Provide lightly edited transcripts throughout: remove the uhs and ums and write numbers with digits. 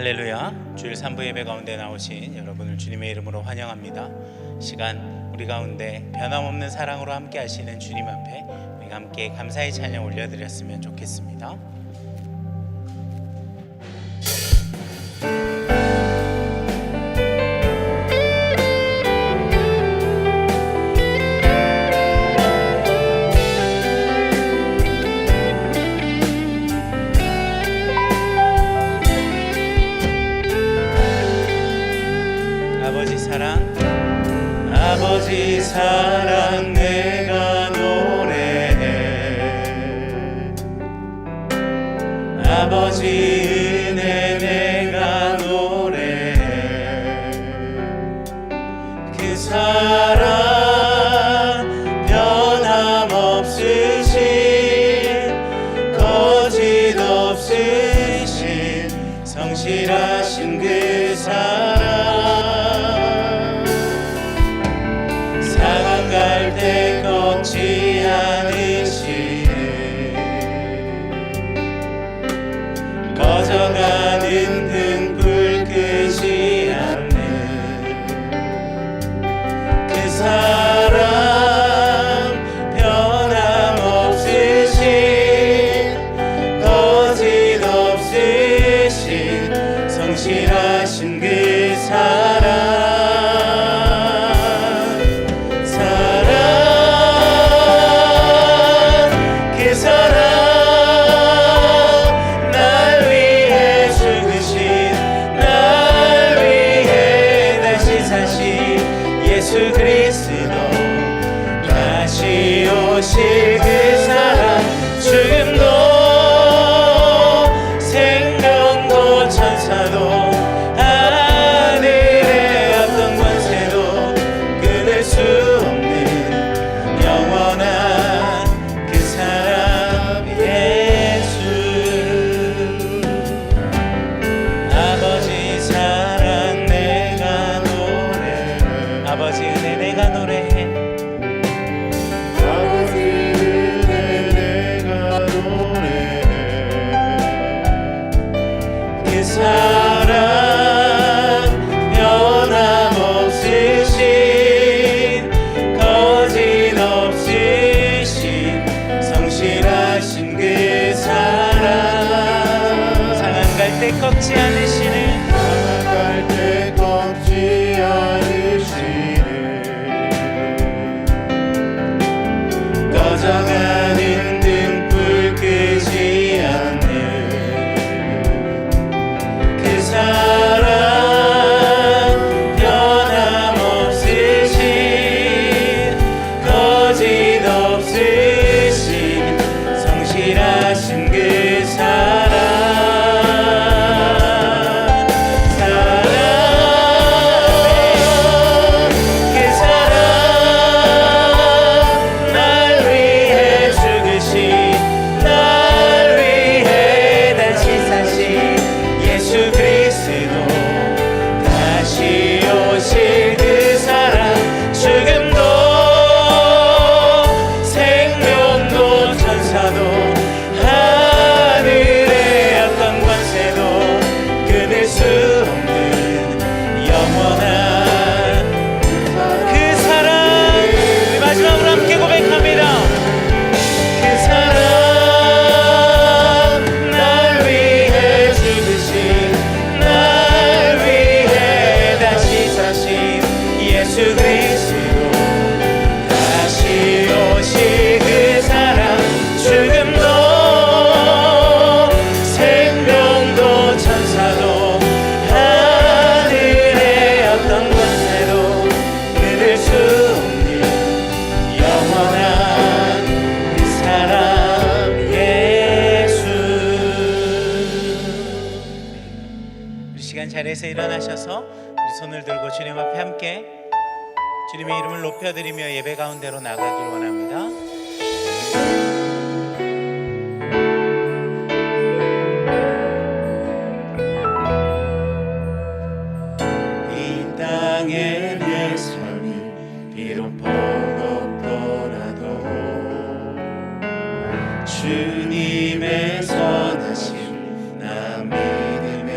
할렐루야. 주일 3부 예배 가운데 나오신 여러분을 주님의 이름으로 환영합니다. 시간 우리 가운데 변함없는 사랑으로 함께 하시는 주님 앞에 우리가 함께 감사의 찬양 올려드렸으면 좋겠습니다. 아버지 사랑 내가 노래해, 아버지 은혜 내가 노래해. 그 사랑 변함없으신 거짓 없으신 성실하신 그 사랑, 갈 때 꺾지 않으시네, 꺼져가는 등불 끄지 않는 그 사랑, 변함없으신 거짓 없으신 성실하신 그 사랑, 예수 그리스도 다시 오실 그 사랑, 죽음도 생명도 천사도 하늘의 어떤 권세도 끊을 수 없는 영원한 그 사랑 예수. 아버지 사랑 내가 노래해, 아버지 은혜 내가 노래해, 아버지 은혜 내가 노래해. 그 사랑 변함없으신 거짓 없으신 성실하신 그 사랑, 상한 갈 때 꺾지 않으시는, 상한 갈 때 꺾지 않으시네, 꺼져가는 등불 끄지 않는 그 사랑, 변함없으신 거짓 없으신 성실하신 그 사랑, 예수 그리스도 다시 오실 그 사랑, 죽음도 생명도 천사도 하늘의 어떤 권세도 끊을 수 없는 영원한 그 사랑 예수. 우리 시간 자리에서 일어나셔서 우리 손을 들고 주님 앞에 함께 주님의 이름을 높여드리며 예배 가운데로 나가길 원합니다. 이 땅에 내 삶이 비록 버겁더라도 주님의 선하심 나 믿으며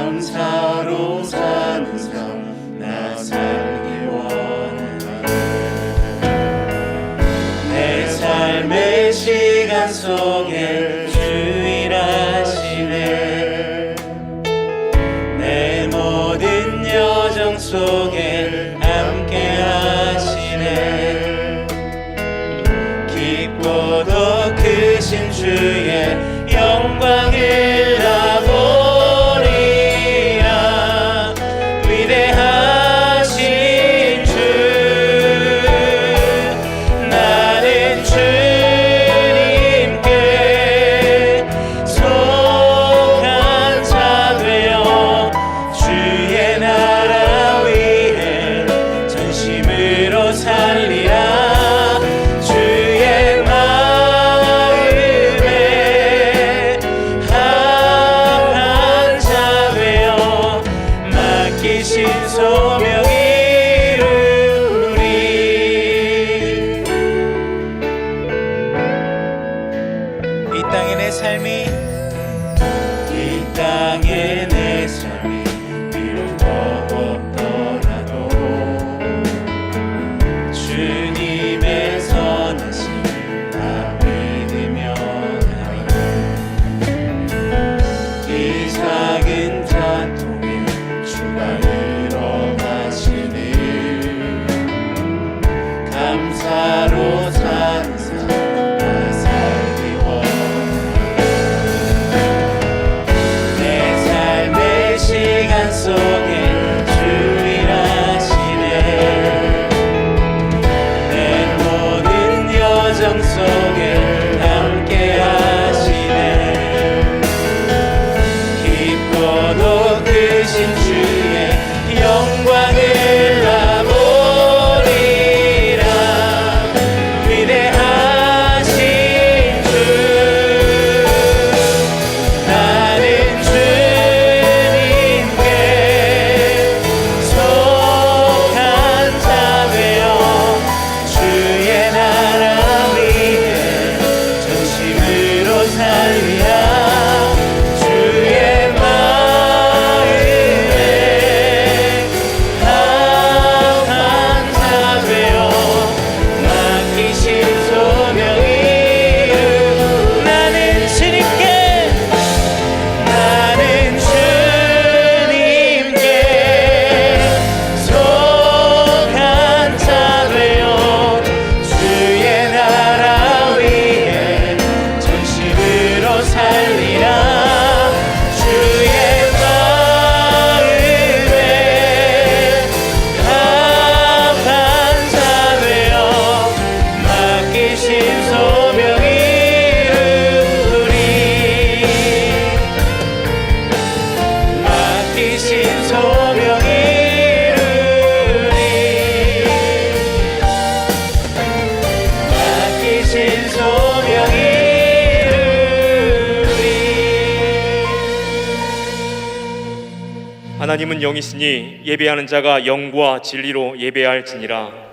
감사로 사는 삶 나 살기 원하네. 내 삶의 시간 속에 주 일하시네. 내 모든 여정 속에 함께 하시네. 깊고도 크신 주의 영광을 나 보리라. 위대하신 주 나는 주님께 속한 자 되어 주의 나라 위에 전심으로 살리라. 주의 마음에 합한 자 되어 맡기신 소명 이루리. 이 땅의 내 삶이 비록 버겁더라도 주님의 선하심 나 믿으며 가리. 이 작은 자통에 주가 이뤄가시니 감사로 사는 삶 나 살기 원하네. 내 삶의 시간 속에 주 일하시네. 내 모든 여정 속에 함께 하시네. 깊고도 크신 주의 영광을 나 보리라. 위대하신 주 나는 주님께 속한 자 되어 주의 나라 위에 전심으로 살리라. 주의 마음에 합한 자 되어 맡기신 소명 이루리. 나는 주님께 속한 자 되어 주의 나라 위에 전심으로 살리라. 주의 마음에 합한 자 되어 맡기신 소명 이루리. 맡기신 소명 이루리. 맡기신 소명 이루리. 하나님은 영이시니 예배하는 자가 영과 진리로 예배할지니라.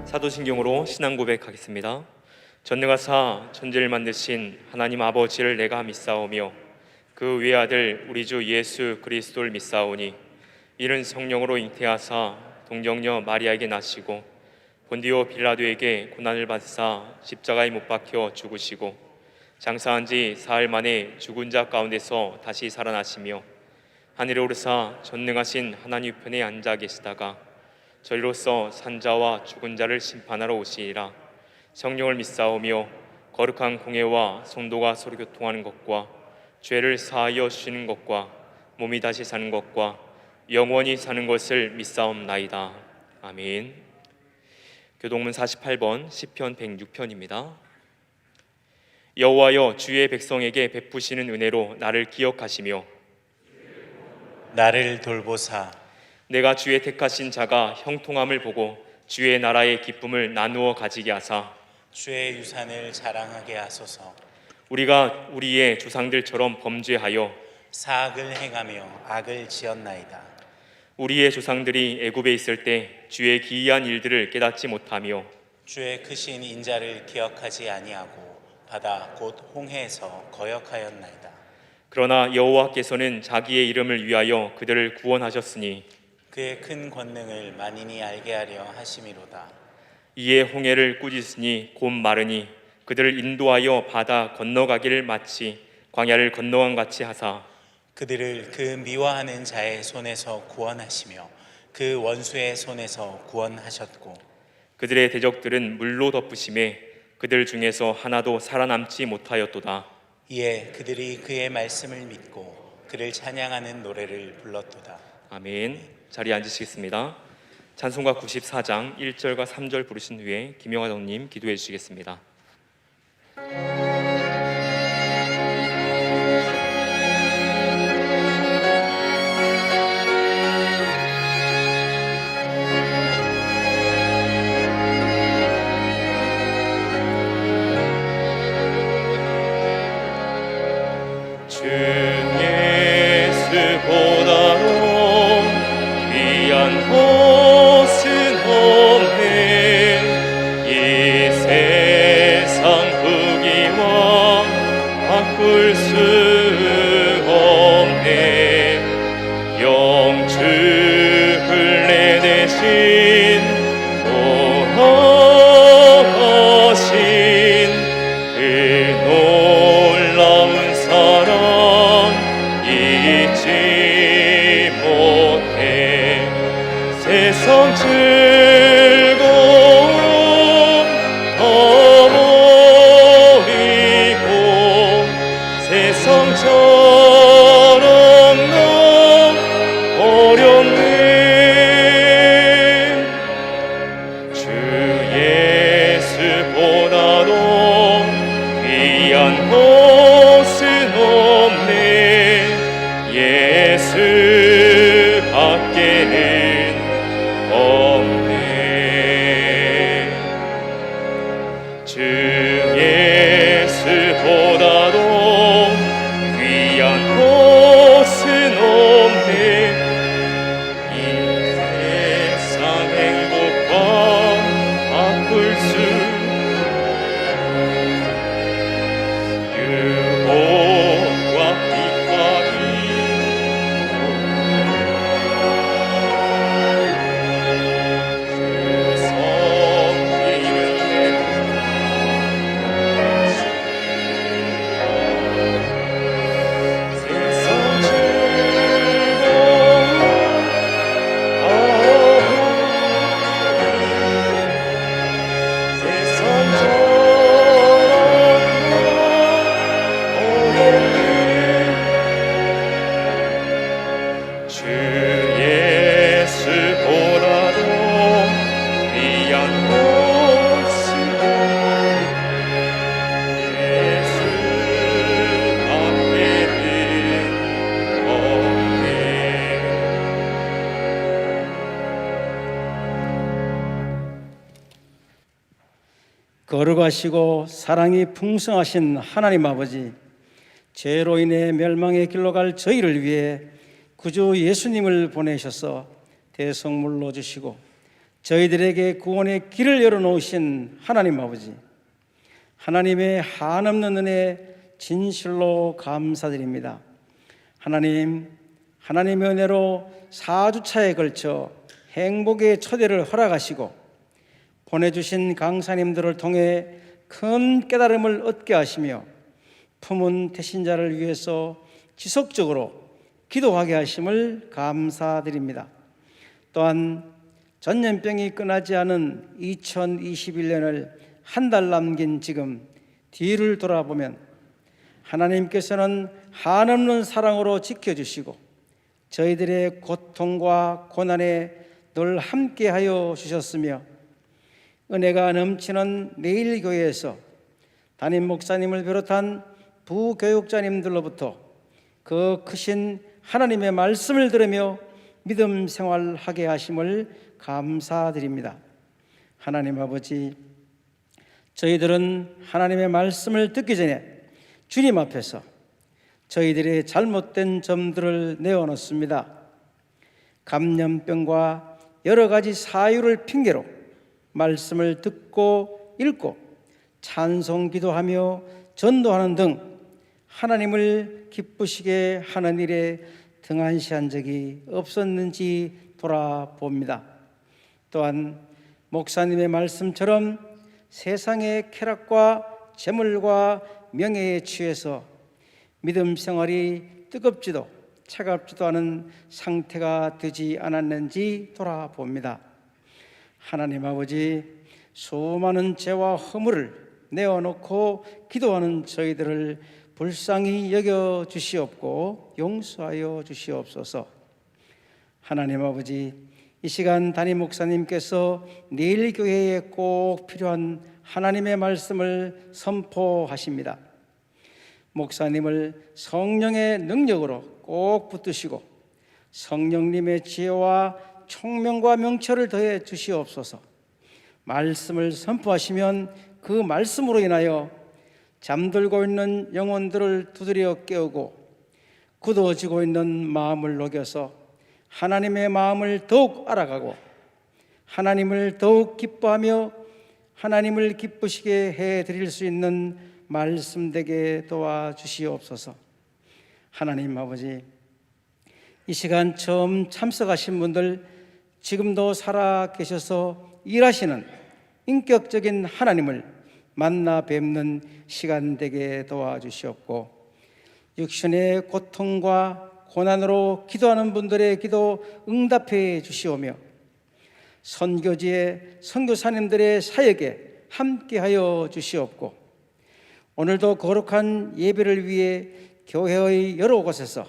사도신경으로 신앙 고백하겠습니다. 전능하사 천지를 만드신 하나님 아버지를 내가 믿사오며 그 외아들 우리 주 예수 그리스도를 믿사오니 이는 성령으로 잉태하사 동정녀 마리아에게 나시고 본디오 빌라도에게 고난을 받으사 십자가에 못 박혀 죽으시고 장사한 지 사흘 만에 죽은 자 가운데서 다시 살아나시며 하늘에 오르사 전능하신 하나님 편에 앉아 계시다가 저리로서 산자와 죽은 자를 심판하러 오시리라. 성령을 믿사오며 거룩한 공회와 성도가 서로 교통하는 것과 죄를 사하여 주시는 것과 몸이 다시 사는 것과 영원히 사는 것을 믿사옵나이다. 아멘. 교동문 48번 시편 106편입니다. 여호와여, 주의 백성에게 베푸시는 은혜로 나를 기억하시며 나를 돌보사 내가 주의 택하신 자가 형통함을 보고 주의 나라의 기쁨을 나누어 가지게 하사 주의 유산을 자랑하게 하소서. 우리가 우리의 조상들처럼 범죄하여 사악을 행하며 악을 지었나이다. 우리의 조상들이 애굽에 있을 때 주의 기이한 일들을 깨닫지 못하며 주의 크신 인자를 기억하지 아니하고 바다 곧 홍해에서 거역하였나이다. 그러나 여호와께서는 자기의 이름을 위하여 그들을 구원하셨으니 그의 큰 권능을 만인이 알게 하려 하심이로다. 이에 홍해를 꾸짖으니 곧 마르니 그들을 인도하여 바다 건너가기를 마치 광야를 건너간 같이 하사 그들을 그 미워하는 자의 손에서 구원하시며 그 원수의 손에서 구원하셨고 그들의 대적들은 물로 덮으심에 그들 중에서 하나도 살아남지 못하였도다. 이에 그들이 그의 말씀을 믿고 그를 찬양하는 노래를 불렀도다. 아멘. 자리에 앉으시겠습니다. 찬송가 94장 1절과 3절 부르신 후에 김영하 장님 기도해 주시겠습니다. 주 예수보다도 귀한 것은 없네. 이 세상 후기와 바꿀 수 없네. 영주를 내 대신 돌아가신 그 놀라운 사랑 잊지 못해. 세상 즐거움 다 버리고 세상처럼 나 어렵네. 주 예수보다도 귀한 것은 없네. 예수 밖에는 없네. 주 예수보다도 귀한 것은 없네. 이 세상 행복과 바꿀 수 유혹과 핍박이 그 섬기는 세상 주 예수보다도 귀한 것은 예수 밖에는 없네. 거룩하시고 사랑이 풍성하신 하나님 아버지, 죄로 인해 멸망의 길로 갈 저희를 위해 구주 예수님을 보내셔서 대성물로 주시고 저희들에게 구원의 길을 열어놓으신 하나님 아버지, 하나님의 한없는 은혜 진실로 감사드립니다. 하나님, 하나님의 은혜로 4주차에 걸쳐 행복의 초대를 허락하시고 보내주신 강사님들을 통해 큰 깨달음을 얻게 하시며 품은 태신자를 위해서 지속적으로 기도하게 하심을 감사드립니다. 또한 전염병이 끝나지 않은 2021년을 한 달 남긴 지금 뒤를 돌아보면 하나님께서는 한없는 사랑으로 지켜주시고 저희들의 고통과 고난에 늘 함께하여 주셨으며 은혜가 넘치는 매일교회에서 담임 목사님을 비롯한 부교육자님들로부터 그 크신 하나님의 말씀을 들으며 믿음 생활하게 하심을 감사드립니다. 하나님 아버지, 저희들은 하나님의 말씀을 듣기 전에 주님 앞에서 저희들의 잘못된 점들을 내어놓습니다. 감염병과 여러 가지 사유를 핑계로 말씀을 듣고 읽고 찬송 기도하며 전도하는 등 하나님을 기쁘시게 하는 일에 등한시한 적이 없었는지 돌아봅니다. 또한 목사님의 말씀처럼 세상의 쾌락과 재물과 명예에 취해서 믿음 생활이 뜨겁지도 차갑지도 않은 상태가 되지 않았는지 돌아봅니다. 하나님 아버지, 수많은 죄와 허물을 내어놓고 기도하는 저희들을 불쌍히 여겨 주시옵고 용서하여 주시옵소서. 하나님 아버지, 이 시간 담임 목사님께서 내일 교회에 꼭 필요한 하나님의 말씀을 선포하십니다. 목사님을 성령의 능력으로 꼭 붙드시고 성령님의 지혜와 총명과 명철을 더해 주시옵소서. 말씀을 선포하시면 그 말씀으로 인하여 잠들고 있는 영혼들을 두드려 깨우고 굳어지고 있는 마음을 녹여서 하나님의 마음을 더욱 알아가고 하나님을 더욱 기뻐하며 하나님을 기쁘시게 해드릴 수 있는 말씀 되게 도와주시옵소서. 하나님 아버지, 이 시간 처음 참석하신 분들, 지금도 살아 계셔서 일하시는 인격적인 하나님을 만나 뵙는 시간 되게 도와주시옵고, 육신의 고통과 고난으로 기도하는 분들의 기도 응답해 주시오며 선교지의 선교사님들의 사역에 함께하여 주시옵고, 오늘도 거룩한 예배를 위해 교회의 여러 곳에서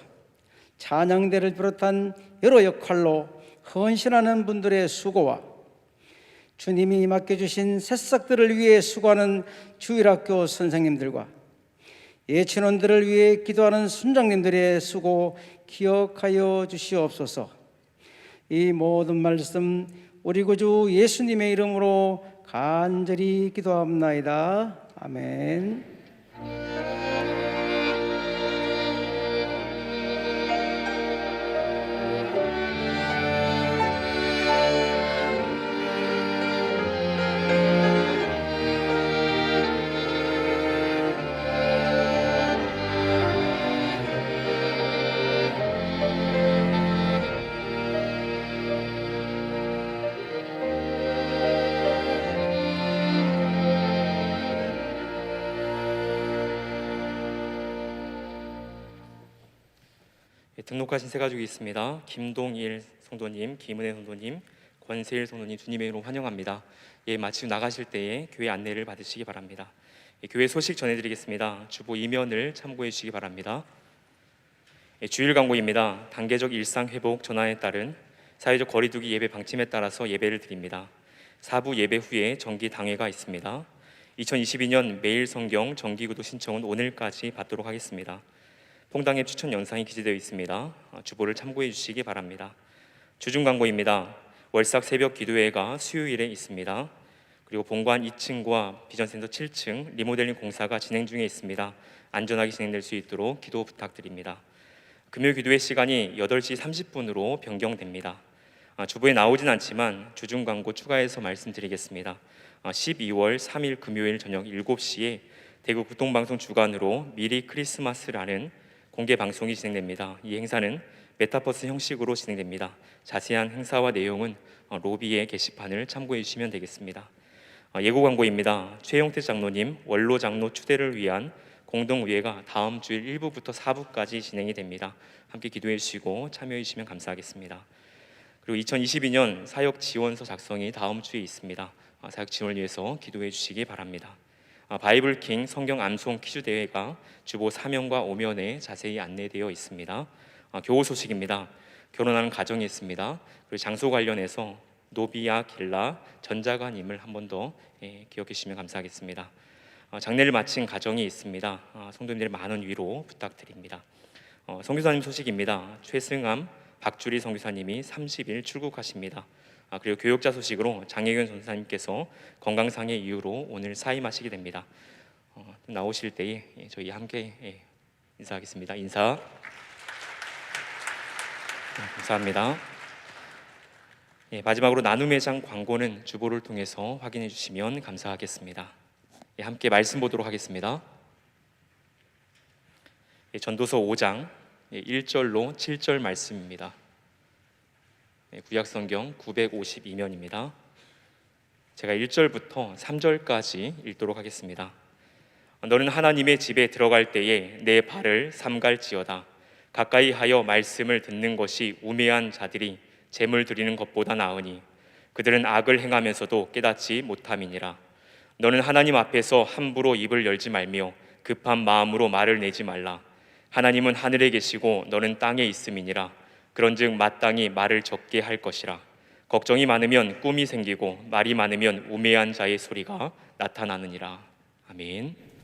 찬양대를 비롯한 여러 역할로 헌신하는 분들의 수고와 주님이 맡겨주신 새싹들을 위해 수고하는 주일학교 선생님들과 예친원들을 위해 기도하는 순장님들의 수고 기억하여 주시옵소서. 이 모든 말씀 우리 구주 예수님의 이름으로 간절히 기도합나이다. 아멘. 등록하신 세 가족이 있습니다. 김동일 성도님, 김은혜 성도님, 권세일 성도님 주님의 이름으로 환영합니다. 마치고 나가실 때에 교회 안내를 받으시기 바랍니다. 교회 소식 전해드리겠습니다. 주보 이면을 참고해 주시기 바랍니다. 주일 광고입니다. 단계적 일상 회복 전환에 따른 사회적 거리두기 예배 방침에 따라서 예배를 드립니다. 4부 예배 후에 정기 당회가 있습니다. 2022년 매일 성경 정기구독 신청은 오늘까지 받도록 하겠습니다. 퐁당의 추천 영상이 기재되어 있습니다. 주보를 참고해 주시기 바랍니다. 주중 광고입니다. 월삭 새벽 기도회가 수요일에 있습니다. 그리고 본관 2층과 비전센터 7층 리모델링 공사가 진행 중에 있습니다. 안전하게 진행될 수 있도록 기도 부탁드립니다. 금요 기도회 시간이 8시 30분으로 변경됩니다. 주보에 나오진 않지만 주중 광고 추가해서 말씀드리겠습니다. 12월 3일 금요일 저녁 7시에 대구 교통방송 주관으로 미리 크리스마스라는 공개 방송이 진행됩니다. 이 행사는 메타버스 형식으로 진행됩니다. 자세한 행사와 내용은 로비의 게시판을 참고해 주시면 되겠습니다. 예고 광고입니다. 최용태 장로님 원로 장로 추대를 위한 공동의회가 다음 주일 1부부터 4부까지 진행이 됩니다. 함께 기도해 주시고 참여해 주시면 감사하겠습니다. 그리고 2022년 사역 지원서 작성이 다음 주에 있습니다. 사역 지원을 위해서 기도해 주시기 바랍니다. 바이블킹 성경 암송 퀴즈 대회가 주보 3면과 5면에 자세히 안내되어 있습니다. 교우 소식입니다. 결혼하는 가정이 있습니다. 그리고 장소 관련해서 노비아 길라 전자가님을 한 번 더 기억해 주시면 감사하겠습니다. 장례를 마친 가정이 있습니다. 성도님들의 많은 위로 부탁드립니다. 선교사님 소식입니다. 최승암, 박주리 선교사님이 30일 출국하십니다. 그리고 교역자 소식으로 장혜균 선교사님께서 건강상의 이유로 오늘 사임하시게 됩니다. 나오실 때에 저희 함께 인사하겠습니다. 인사. 감사합니다. 마지막으로 나눔의 장 광고는 주보를 통해서 확인해 주시면 감사하겠습니다. 함께 말씀 보도록 하겠습니다. 전도서 5장 1절로 7절 말씀입니다. 구약성경 952면입니다. 제가 1절부터 3절까지 읽도록 하겠습니다. 너는 하나님의 집에 들어갈 때에 내 발을 삼갈지어다. 가까이 하여 말씀을 듣는 것이 우매한 자들이 재물 드리는 것보다 나으니 그들은 악을 행하면서도 깨닫지 못함이니라. 너는 하나님 앞에서 함부로 입을 열지 말며 급한 마음으로 말을 내지 말라. 하나님은 하늘에 계시고 너는 땅에 있음이니라. 그런즉 마땅히 말을 적게 할 것이라. 걱정이 많으면 꿈이 생기고 말이 많으면 우매한 자의 소리가 나타나느니라. 아멘.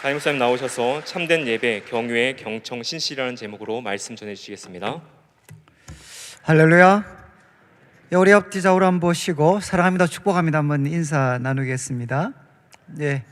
담임 목사님 나오셔서 참된 예배, 경유의 경청 신실이라는 제목으로 말씀 전해주시겠습니다. 할렐루야. 우리 앞뒤 좌우로 한번 보시고 사랑합니다, 축복합니다 한번 인사 나누겠습니다. 네.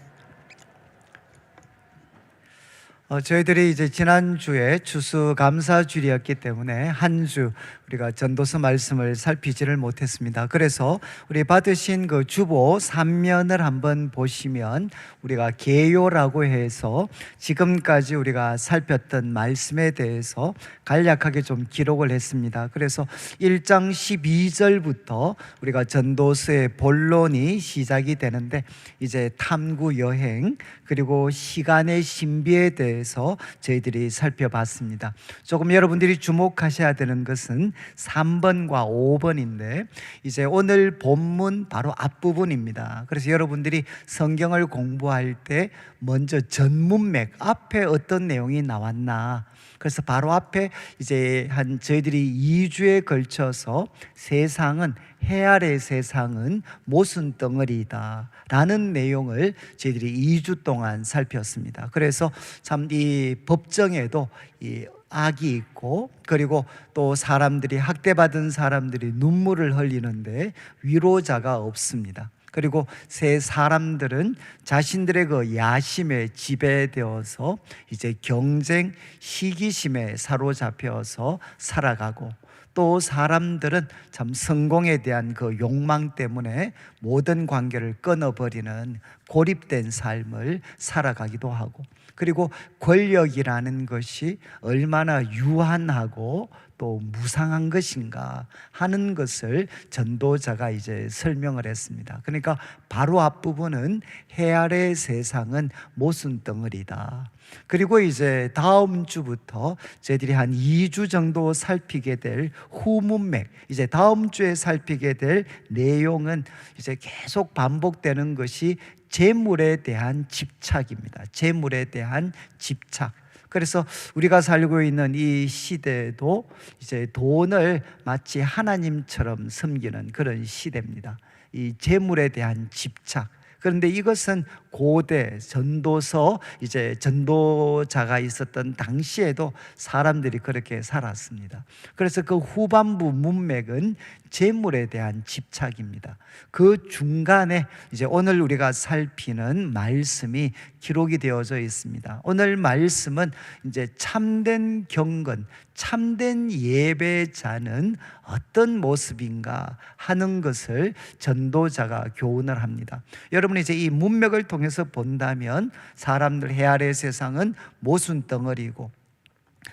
저희들이 이제 지난주에 추수감사주일이었기 때문에 한 주 우리가 전도서 말씀을 살피지를 못했습니다. 그래서 우리 받으신 그 주보 3면을 한번 보시면 우리가 개요라고 해서 지금까지 우리가 살폈던 말씀에 대해서 간략하게 좀 기록을 했습니다. 그래서 1장 12절부터 우리가 전도서의 본론이 시작이 되는데, 이제 탐구 여행 그리고 시간의 신비에 대해서 저희들이 살펴봤습니다. 조금 여러분들이 주목하셔야 되는 것은 3번과 5번인데 이제 오늘 본문 바로 앞부분입니다. 그래서 여러분들이 성경을 공부할 때 먼저 전문맥 앞에 어떤 내용이 나왔나, 그래서 바로 앞에 이제 저희들이 2주에 걸쳐서 세상은, 해 아래 세상은 모순 덩어리다 라는 내용을 저희들이 2주 동안 살폈습니다. 그래서 참 이 법정에도 이 악이 있고, 그리고 또 사람들이, 학대받은 사람들이 눈물을 흘리는데 위로자가 없습니다. 그리고 새 사람들은 자신들의 그 야심에 지배되어서 이제 경쟁, 시기심에 사로잡혀서 살아가고, 또 사람들은 참 성공에 대한 그 욕망 때문에 모든 관계를 끊어버리는 고립된 삶을 살아가기도 하고, 그리고 권력이라는 것이 얼마나 유한하고 또 무상한 것인가 하는 것을 전도자가 이제 설명을 했습니다. 그러니까 바로 앞부분은 해 아래 세상은 모순 덩어리다. 그리고 이제 다음 주부터 저희들이 한 2주 정도 살피게 될 후문맥, 이제 다음 주에 살피게 될 내용은 이제 계속 반복되는 것이 재물에 대한 집착입니다. 재물에 대한 집착. 그래서 우리가 살고 있는 이 시대도 이제 돈을 마치 하나님처럼 섬기는 그런 시대입니다. 이 재물에 대한 집착. 그런데 이것은 고대 전도서, 이제 전도자가 있었던 당시에도 사람들이 그렇게 살았습니다. 그래서 그 후반부 문맥은 재물에 대한 집착입니다. 그 중간에 이제 오늘 우리가 살피는 말씀이 기록이 되어져 있습니다. 오늘 말씀은 이제 참된 경건, 참된 예배자는 어떤 모습인가 하는 것을 전도자가 교훈을 합니다. 여러분이 이제 이 문맥을 통해서 본다면 사람들, 해 아래 세상은 모순 덩어리고,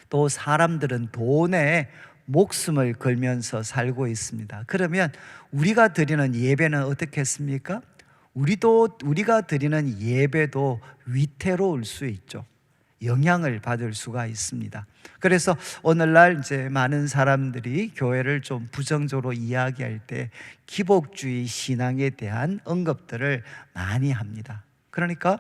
또 사람들은 돈에 목숨을 걸면서 살고 있습니다. 그러면 우리가 드리는 예배는 어떻겠습니까? 우리가 드리는 예배도 위태로울 수 있죠. 영향을 받을 수가 있습니다. 그래서 오늘날 이제 많은 사람들이 교회를 좀 부정적으로 이야기할 때 기복주의 신앙에 대한 언급들을 많이 합니다. 그러니까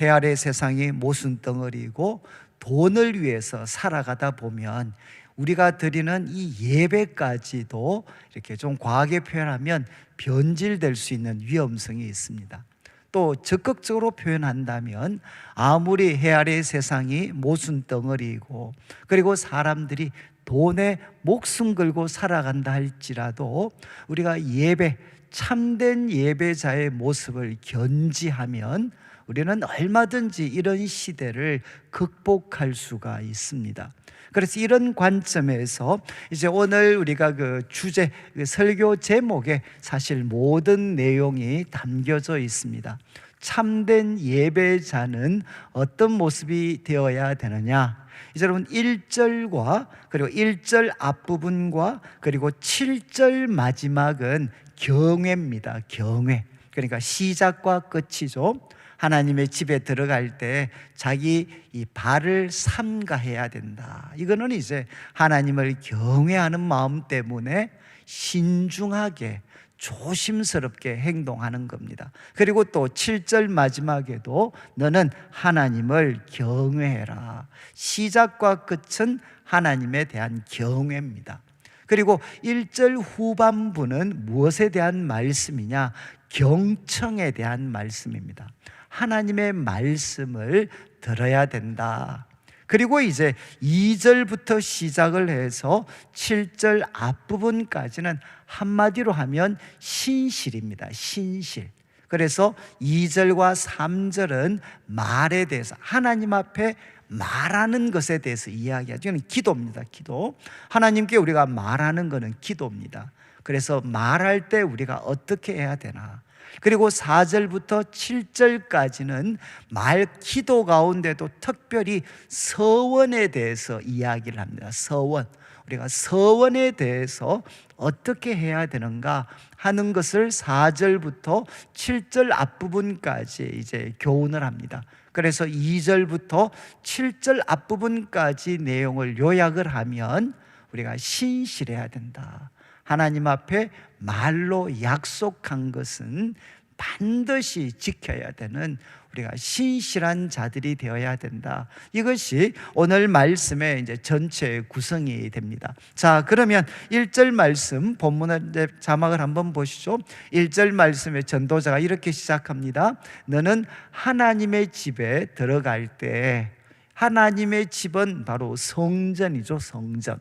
해 아래 세상이 모순 덩어리고, 돈을 위해서 살아가다 보면 우리가 드리는 이 예배까지도 이렇게 좀 과하게 표현하면 변질될 수 있는 위험성이 있습니다. 또 적극적으로 표현한다면 아무리 해 아래 세상이 모순 덩어리이고, 그리고 사람들이 돈에 목숨 걸고 살아간다 할지라도 우리가 예배, 참된 예배자의 모습을 견지하면 우리는 얼마든지 이런 시대를 극복할 수가 있습니다. 그래서 이런 관점에서 이제 오늘 우리가 그 주제, 그 설교 제목에 사실 모든 내용이 담겨져 있습니다. 참된 예배자는 어떤 모습이 되어야 되느냐? 이제 여러분 1절과 그리고 1절 앞부분과 그리고 7절 마지막은 경외입니다. 경외. 그러니까 시작과 끝이죠. 하나님의 집에 들어갈 때 자기 이 발을 삼가해야 된다. 이거는 이제 하나님을 경외하는 마음 때문에 신중하게 조심스럽게 행동하는 겁니다. 그리고 또 7절 마지막에도 너는 하나님을 경외해라. 시작과 끝은 하나님에 대한 경외입니다. 그리고 1절 후반부는 무엇에 대한 말씀이냐? 경청에 대한 말씀입니다. 하나님의 말씀을 들어야 된다. 그리고 이제 2절부터 시작을 해서 7절 앞부분까지는 한마디로 하면 신실입니다. 신실. 그래서 2절과 3절은 말에 대해서, 하나님 앞에 말하는 것에 대해서 이야기하죠. 이건 기도입니다. 기도. 하나님께 우리가 말하는 것은 기도입니다. 그래서 말할 때 우리가 어떻게 해야 되나. 그리고 4절부터 7절까지는 말 기도 가운데도 특별히 서원에 대해서 이야기를 합니다. 서원. 우리가 서원에 대해서 어떻게 해야 되는가 하는 것을 4절부터 7절 앞부분까지 이제 교훈을 합니다. 그래서 2절부터 7절 앞부분까지 내용을 요약을 하면 우리가 신실해야 된다. 하나님 앞에 말로 약속한 것은 반드시 지켜야 되는 우리가 신실한 자들이 되어야 된다. 이것이 오늘 말씀의 이제 전체 구성이 됩니다. 자, 그러면 1절 말씀 본문의 자막을 한번 보시죠. 1절 말씀의 전도자가 이렇게 시작합니다. 너는 하나님의 집에 들어갈 때, 하나님의 집은 바로 성전이죠. 성전.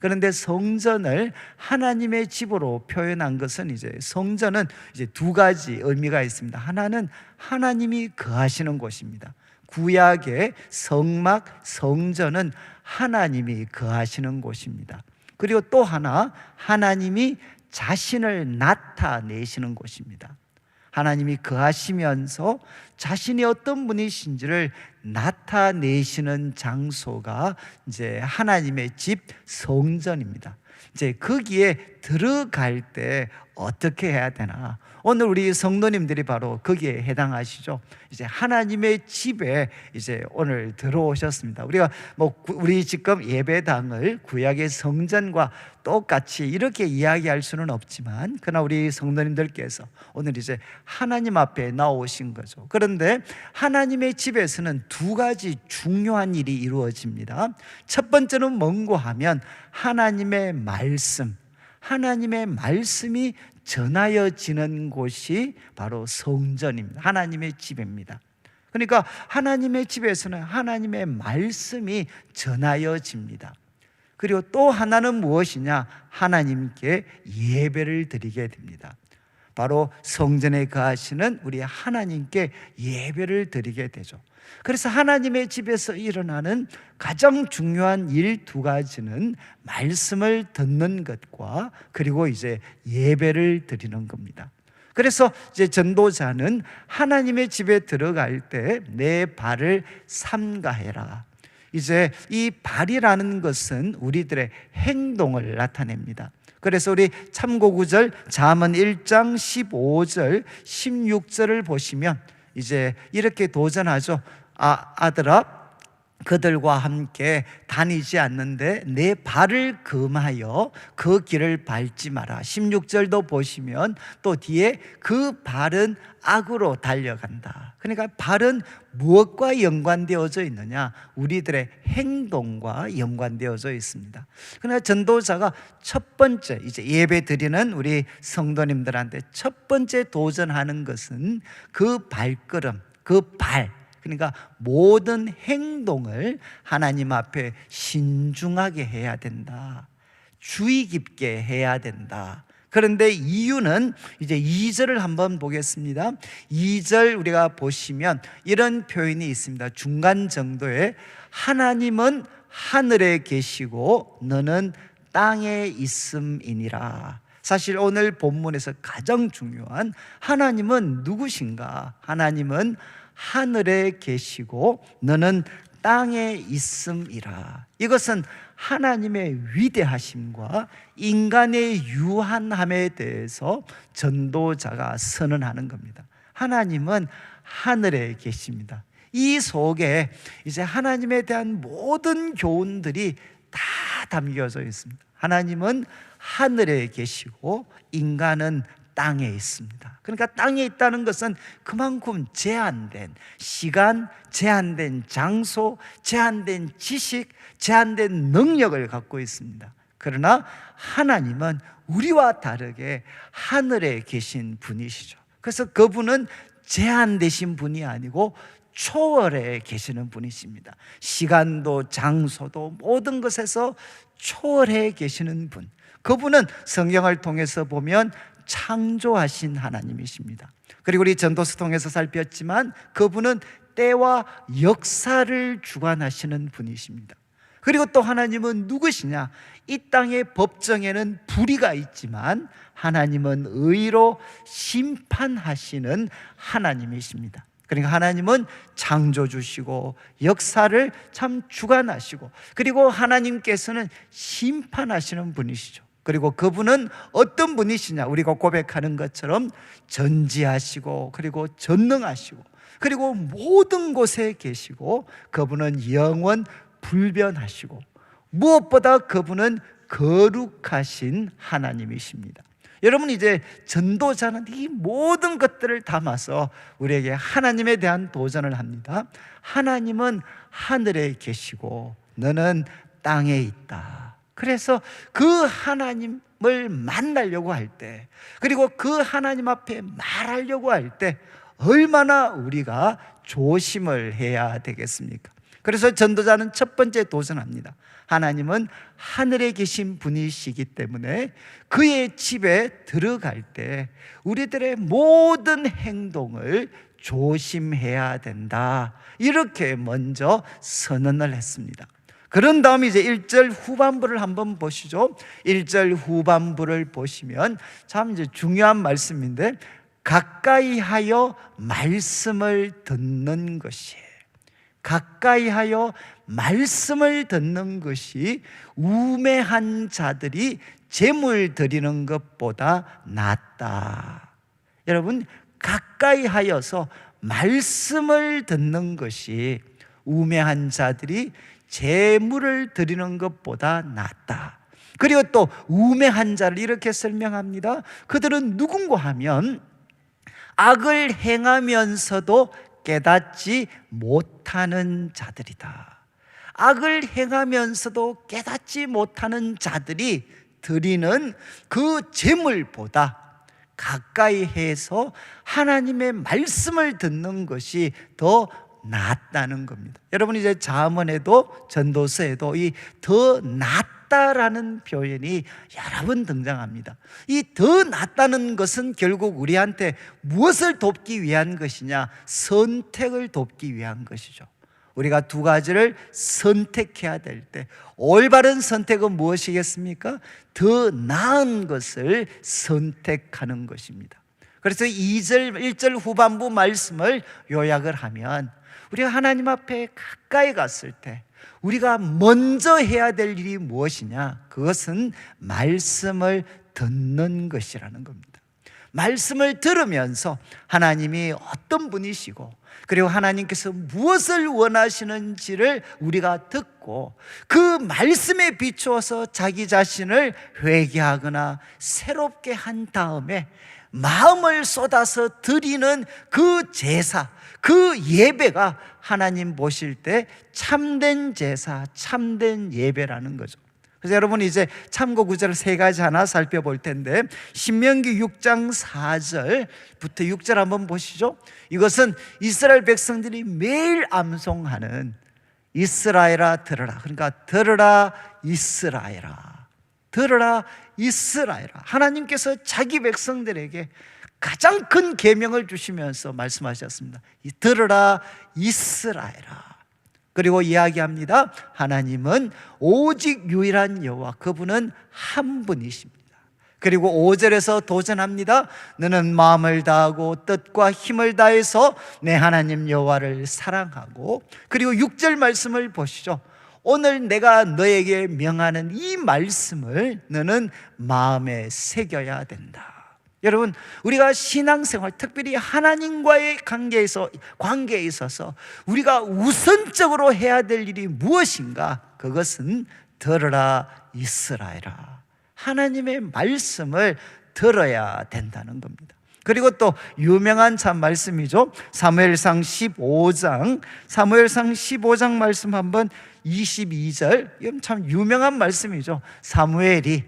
그런데 성전을 하나님의 집으로 표현한 것은, 이제 성전은 이제 두 가지 의미가 있습니다. 하나는 하나님이 거하시는 곳입니다. 구약의 성막 성전은 하나님이 거하시는 곳입니다. 그리고 또 하나, 하나님이 자신을 나타내시는 곳입니다. 하나님이 거하시면서 자신이 어떤 분이신지를 나타내시는 장소가 이제 하나님의 집 성전입니다. 이제 거기에 들어갈 때 어떻게 해야 되나? 오늘 우리 성도님들이 바로 거기에 해당하시죠. 이제 하나님의 집에 이제 오늘 들어오셨습니다. 우리가 우리 지금 예배당을 구약의 성전과 똑같이 이렇게 이야기할 수는 없지만, 그러나 우리 성도님들께서 오늘 이제 하나님 앞에 나오신 거죠. 그런데 하나님의 집에서는 두 가지 중요한 일이 이루어집니다. 첫 번째는 뭔고 하면 하나님의 말씀, 하나님의 말씀이 전하여지는 곳이 바로 성전입니다. 하나님의 집입니다. 그러니까 하나님의 집에서는 하나님의 말씀이 전하여집니다. 그리고 또 하나는 무엇이냐? 하나님께 예배를 드리게 됩니다. 바로 성전에 거하시는 우리 하나님께 예배를 드리게 되죠. 그래서 하나님의 집에서 일어나는 가장 중요한 일 두 가지는 말씀을 듣는 것과 그리고 이제 예배를 드리는 겁니다. 그래서 이제 전도자는 하나님의 집에 들어갈 때 내 발을 삼가해라. 이제 이 발이라는 것은 우리들의 행동을 나타냅니다. 그래서 우리 참고구절 잠언 1장 15절 16절을 보시면 이제 이렇게 도전하죠. 아들아, 그들과 함께 다니지 않는데 내 발을 금하여 그 길을 밟지 마라. 16절도 보시면 또 뒤에 그 발은 악으로 달려간다. 그러니까 발은 무엇과 연관되어져 있느냐? 우리들의 행동과 연관되어져 있습니다. 그러나 전도자가 첫 번째, 이제 예배 드리는 우리 성도님들한테 첫 번째 도전하는 것은 그 발걸음, 그 발, 그러니까 모든 행동을 하나님 앞에 신중하게 해야 된다. 주의 깊게 해야 된다. 그런데 이유는 이제 2절을 한번 보겠습니다. 2절 우리가 보시면 이런 표현이 있습니다. 중간 정도에 하나님은 하늘에 계시고 너는 땅에 있음이니라. 사실 오늘 본문에서 가장 중요한 하나님은 누구신가? 하나님은 하늘에 계시고 너는 땅에 있음이라. 이것은 하나님의 위대하심과 인간의 유한함에 대해서 전도자가 선언하는 겁니다. 하나님은 하늘에 계십니다. 이 속에 이제 하나님에 대한 모든 교훈들이 다 담겨져 있습니다. 하나님은 하늘에 계시고 인간은 땅에 있습니다. 그러니까 땅에 있다는 것은 그만큼 제한된 시간, 제한된 장소, 제한된 지식, 제한된 능력을 갖고 있습니다. 그러나 하나님은 우리와 다르게 하늘에 계신 분이시죠. 그래서 그분은 제한되신 분이 아니고 초월해 계시는 분이십니다. 시간도 장소도 모든 것에서 초월해 계시는 분, 그분은 성경을 통해서 보면 창조하신 하나님이십니다. 그리고 우리 전도서 통해서 살폈지만 그분은 때와 역사를 주관하시는 분이십니다. 그리고 또 하나님은 누구시냐? 이 땅의 법정에는 불의가 있지만 하나님은 의로 심판하시는 하나님이십니다. 그러니까 하나님은 창조주시고 역사를 참 주관하시고, 그리고 하나님께서는 심판하시는 분이시죠. 그리고 그분은 어떤 분이시냐? 우리가 고백하는 것처럼 전지하시고, 그리고 전능하시고, 그리고 모든 곳에 계시고, 그분은 영원 불변하시고, 무엇보다 그분은 거룩하신 하나님이십니다. 여러분, 이제 전도자는 이 모든 것들을 담아서 우리에게 하나님에 대한 도전을 합니다. 하나님은 하늘에 계시고 너는 땅에 있다. 그래서 그 하나님을 만나려고 할 때, 그리고 그 하나님 앞에 말하려고 할 때 얼마나 우리가 조심을 해야 되겠습니까? 그래서 전도자는 첫 번째 도전합니다. 하나님은 하늘에 계신 분이시기 때문에 그의 집에 들어갈 때 우리들의 모든 행동을 조심해야 된다, 이렇게 먼저 선언을 했습니다. 그런 다음 이제 1절 후반부를 한번 보시죠. 1절 후반부를 보시면 참 이제 중요한 말씀인데, 가까이 하여 말씀을 듣는 것이에요. 가까이 하여 말씀을 듣는 것이 우매한 자들이 제물 드리는 것보다 낫다. 여러분, 가까이 하여서 말씀을 듣는 것이 우매한 자들이 제물을 드리는 것보다 낫다. 그리고 또 우매한 자를 이렇게 설명합니다. 그들은 누군가 하면 악을 행하면서도 깨닫지 못하는 자들이다. 악을 행하면서도 깨닫지 못하는 자들이 드리는 그 제물보다 가까이 해서 하나님의 말씀을 듣는 것이 더 낫다는 겁니다. 여러분, 이제 잠언에도 전도서에도 이 더 낫다라는 표현이 여러 번 등장합니다. 이 더 낫다는 것은 결국 우리한테 무엇을 돕기 위한 것이냐? 선택을 돕기 위한 것이죠. 우리가 두 가지를 선택해야 될 때 올바른 선택은 무엇이겠습니까? 더 나은 것을 선택하는 것입니다. 그래서 1절 후반부 말씀을 요약을 하면, 우리가 하나님 앞에 가까이 갔을 때 우리가 먼저 해야 될 일이 무엇이냐? 그것은 말씀을 듣는 것이라는 겁니다. 말씀을 들으면서 하나님이 어떤 분이시고, 그리고 하나님께서 무엇을 원하시는지를 우리가 듣고 그 말씀에 비추어서 자기 자신을 회개하거나 새롭게 한 다음에 마음을 쏟아서 드리는 그 제사, 그 예배가 하나님 보실 때 참된 제사, 참된 예배라는 거죠. 그래서 여러분, 이제 참고 구절을 세 가지 하나 살펴볼 텐데, 신명기 6장 4절부터 6절 한번 보시죠. 이것은 이스라엘 백성들이 매일 암송하는 이스라엘아 들으라. 그러니까 들으라 이스라엘아, 들으라 이스라엘아. 하나님께서 자기 백성들에게 가장 큰 계명을 주시면서 말씀하셨습니다. 들으라 이스라엘아. 그리고 이야기합니다. 하나님은 오직 유일한 여호와, 그분은 한 분이십니다. 그리고 5절에서 도전합니다. 너는 마음을 다하고 뜻과 힘을 다해서 내 하나님 여호와를 사랑하고, 그리고 6절 말씀을 보시죠. 오늘 내가 너에게 명하는 이 말씀을 너는 마음에 새겨야 된다. 여러분, 우리가 신앙생활, 특별히 하나님과의 관계에 있어서 우리가 우선적으로 해야 될 일이 무엇인가? 그것은 들으라 이스라엘아, 하나님의 말씀을 들어야 된다는 겁니다. 그리고 또 유명한 참 말씀이죠. 사무엘상 15장 말씀 한번 22절, 이건 참 유명한 말씀이죠. 사무엘이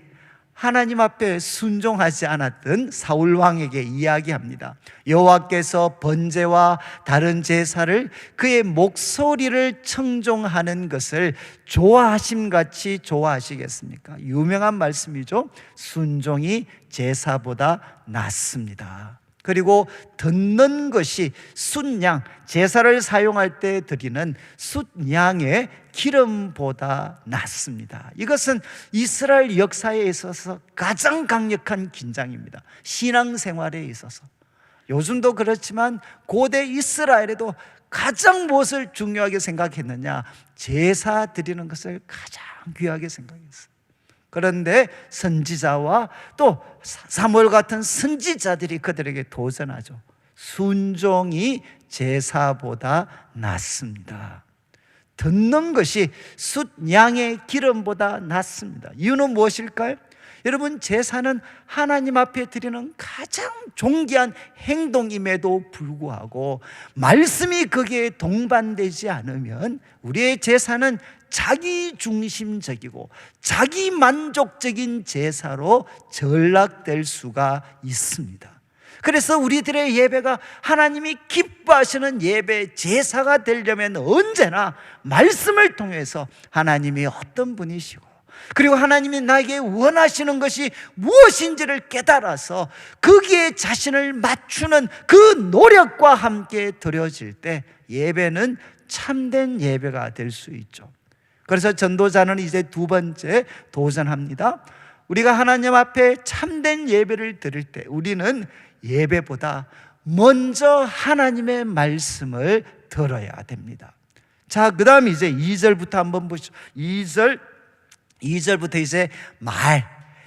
하나님 앞에 순종하지 않았던 사울 왕에게 이야기합니다. 여호와께서 번제와 다른 제사를 그의 목소리를 청종하는 것을 좋아하심같이 좋아하시겠습니까? 유명한 말씀이죠. 순종이 제사보다 낫습니다. 그리고 듣는 것이 숫양, 제사를 사용할 때 드리는 숫양의 기름보다 낫습니다. 이것은 이스라엘 역사에 있어서 가장 강력한 긴장입니다. 신앙생활에 있어서. 요즘도 그렇지만 고대 이스라엘에도 가장 무엇을 중요하게 생각했느냐? 제사 드리는 것을 가장 귀하게 생각했어요. 그런데 선지자와 또 사무엘 같은 선지자들이 그들에게 도전하죠. 순종이 제사보다 낫습니다. 듣는 것이 숫양의 기름보다 낫습니다. 이유는 무엇일까요? 여러분, 제사는 하나님 앞에 드리는 가장 존귀한 행동임에도 불구하고 말씀이 거기에 동반되지 않으면 우리의 제사는 자기 중심적이고 자기 만족적인 제사로 전락될 수가 있습니다. 그래서 우리들의 예배가 하나님이 기뻐하시는 예배, 제사가 되려면 언제나 말씀을 통해서 하나님이 어떤 분이시고, 그리고 하나님이 나에게 원하시는 것이 무엇인지를 깨달아서 거기에 자신을 맞추는 그 노력과 함께 드려질 때 예배는 참된 예배가 될 수 있죠. 그래서 전도자는 이제 두 번째 도전합니다. 우리가 하나님 앞에 참된 예배를 드릴 때 우리는 예배보다 먼저 하나님의 말씀을 들어야 됩니다. 자, 그 다음 이제 2절부터 한번 보시죠. 2절부터 이제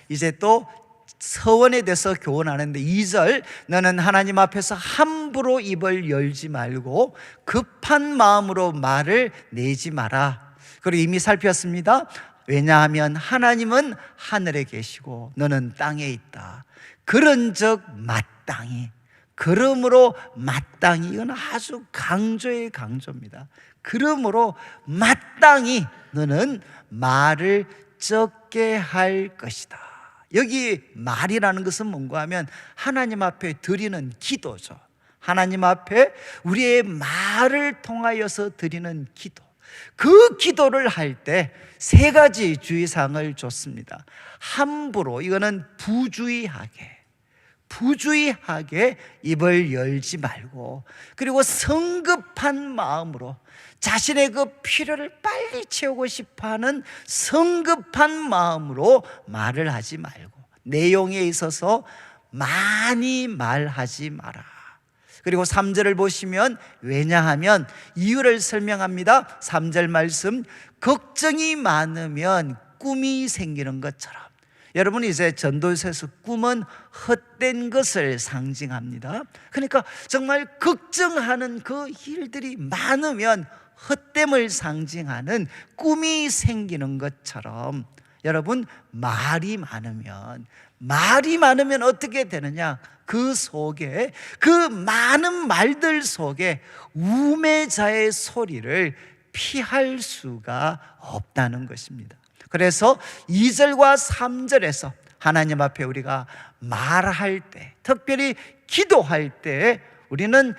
이제 또 서원에 대해서 교훈하는데 2절, 너는 하나님 앞에서 함부로 입을 열지 말고 급한 마음으로 말을 내지 마라. 그리고 이미 살폈습니다. 왜냐하면 하나님은 하늘에 계시고 너는 땅에 있다. 그런즉 마땅히, 그러므로 마땅히, 이건 아주 강조의 강조입니다. 그러므로 마땅히 너는 말을 적게 할 것이다. 여기 말이라는 것은 뭔가 하면 하나님 앞에 드리는 기도죠. 하나님 앞에 우리의 말을 통하여서 드리는 기도, 그 기도를 할 때 세 가지 주의사항을 줬습니다. 함부로, 이거는 부주의하게 입을 열지 말고, 그리고 성급한 마음으로 자신의 그 필요를 빨리 채우고 싶어하는 성급한 마음으로 말을 하지 말고, 내용에 있어서 많이 말하지 마라. 그리고 3절을 보시면, 왜냐하면 이유를 설명합니다. 3절 말씀, 걱정이 많으면 꿈이 생기는 것처럼. 여러분, 이제 전도서에서 꿈은 헛된 것을 상징합니다. 그러니까 정말 걱정하는 그 일들이 많으면 헛됨을 상징하는 꿈이 생기는 것처럼, 여러분, 말이 많으면 어떻게 되느냐? 그 속에, 그 많은 말들 속에 우매자의 소리를 피할 수가 없다는 것입니다. 그래서 2절과 3절에서 하나님 앞에 우리가 말할 때, 특별히 기도할 때 우리는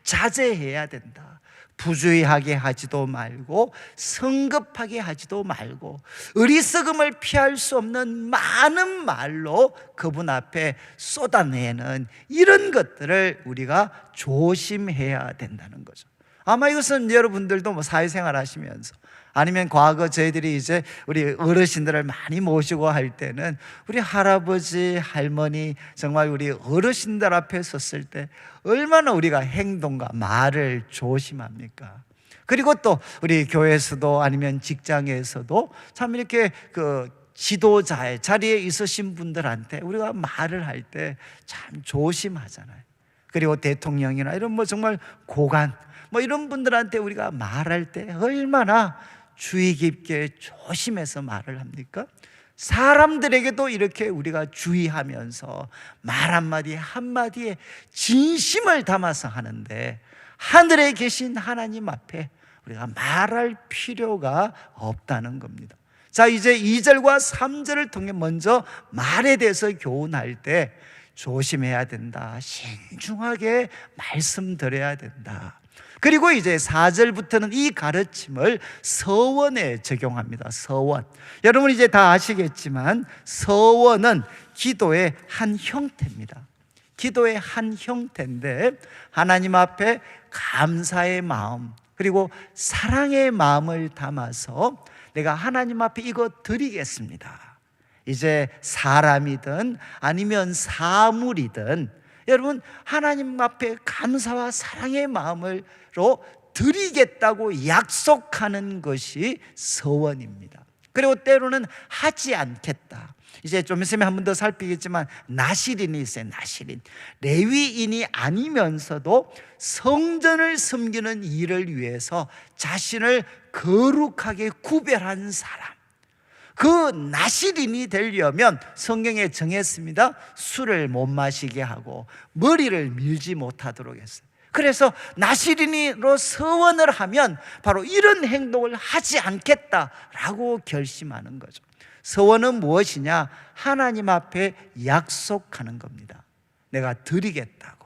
자제해야 된다. 부주의하게 하지도 말고 성급하게 하지도 말고 어리석음을 피할 수 없는 많은 말로 그분 앞에 쏟아내는 이런 것들을 우리가 조심해야 된다는 거죠. 아마 이것은 여러분들도 사회생활 하시면서, 아니면 과거 저희들이 이제 우리 어르신들을 많이 모시고 할 때는 우리 할아버지, 할머니, 정말 우리 어르신들 앞에 섰을 때 얼마나 우리가 행동과 말을 조심합니까? 그리고 또 우리 교회에서도 아니면 직장에서도 참 이렇게 그 지도자의 자리에 있으신 분들한테 우리가 말을 할 때 참 조심하잖아요. 그리고 대통령이나 이런 정말 고관 이런 분들한테 우리가 말할 때 얼마나 주의 깊게 조심해서 말을 합니까? 사람들에게도 이렇게 우리가 주의하면서 말 한마디 한마디에 진심을 담아서 하는데, 하늘에 계신 하나님 앞에 우리가 말할 필요가 없다는 겁니다. 자, 이제 2절과 3절을 통해 먼저 말에 대해서 교훈할 때 조심해야 된다, 신중하게 말씀드려야 된다. 그리고 이제 4절부터는 이 가르침을 서원에 적용합니다. 서원. 여러분 이제 다 아시겠지만 서원은 기도의 한 형태입니다. 기도의 한 형태인데 하나님 앞에 감사의 마음 그리고 사랑의 마음을 담아서 내가 하나님 앞에 이거 드리겠습니다. 이제 사람이든 아니면 사물이든 여러분 하나님 앞에 감사와 사랑의 마음으로 드리겠다고 약속하는 것이 서원입니다. 그리고 때로는 하지 않겠다. 이제 좀 있으면 한 번 더 살피겠지만 나실인이 있어요. 나실인. 레위인이 아니면서도 성전을 섬기는 일을 위해서 자신을 거룩하게 구별한 사람, 그 나실인이 되려면 성경에 정했습니다. 술을 못 마시게 하고 머리를 밀지 못하도록 했어요. 그래서 나실인으로 서원을 하면 바로 이런 행동을 하지 않겠다라고 결심하는 거죠. 서원은 무엇이냐? 하나님 앞에 약속하는 겁니다. 내가 드리겠다고,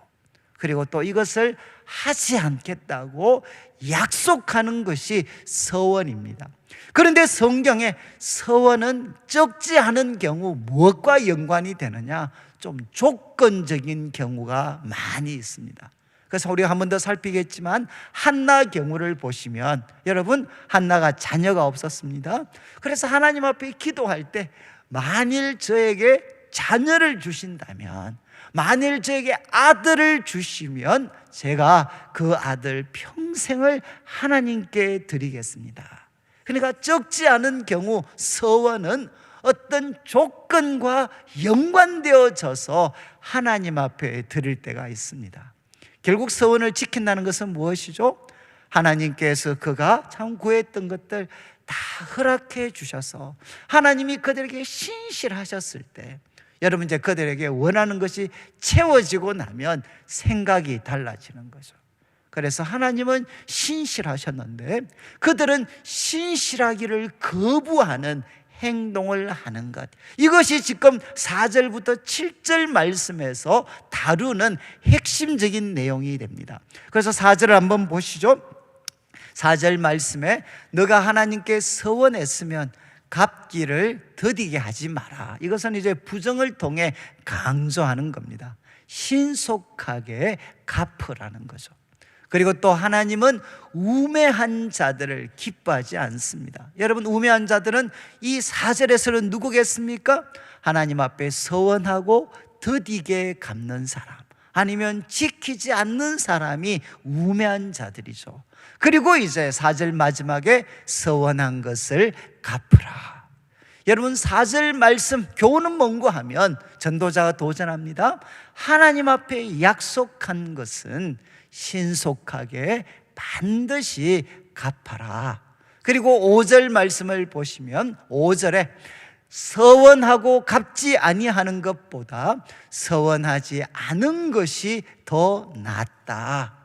그리고 또 이것을 하지 않겠다고 약속하는 것이 서원입니다. 그런데 성경에 서원은 적지 않은 경우 무엇과 연관이 되느냐? 좀 조건적인 경우가 많이 있습니다. 그래서 우리가 한 번 더 살피겠지만 한나 경우를 보시면 여러분 한나가 자녀가 없었습니다. 그래서 하나님 앞에 기도할 때 만일 저에게 자녀를 주신다면, 만일 저에게 아들을 주시면 제가 그 아들 평생을 하나님께 드리겠습니다. 그러니까 적지 않은 경우 서원은 어떤 조건과 연관되어져서 하나님 앞에 드릴 때가 있습니다. 결국 서원을 지킨다는 것은 무엇이죠? 하나님께서 그가 참 구했던 것들 다 허락해 주셔서 하나님이 그들에게 신실하셨을 때, 여러분 이제 그들에게 원하는 것이 채워지고 나면 생각이 달라지는 거죠. 그래서 하나님은 신실하셨는데 그들은 신실하기를 거부하는 행동을 하는 것, 이것이 지금 4절부터 7절 말씀에서 다루는 핵심적인 내용이 됩니다. 그래서 4절을 한번 보시죠. 4절 말씀에 너가 하나님께 서원했으면 갚기를 더디게 하지 마라. 이것은 이제 부정을 통해 강조하는 겁니다. 신속하게 갚으라는 거죠. 그리고 또 하나님은 우매한 자들을 기뻐하지 않습니다. 여러분 우매한 자들은 이 4절에서는 누구겠습니까? 하나님 앞에 서원하고 더디게 갚는 사람, 아니면 지키지 않는 사람이 우매한 자들이죠. 그리고 이제 4절 마지막에 서원한 것을 갚으라. 여러분 4절 말씀 교훈은 뭔고 하면 전도자가 도전합니다. 하나님 앞에 약속한 것은 신속하게 반드시 갚아라. 그리고 5절 말씀을 보시면 5절에 서원하고 갚지 아니하는 것보다 서원하지 않은 것이 더 낫다.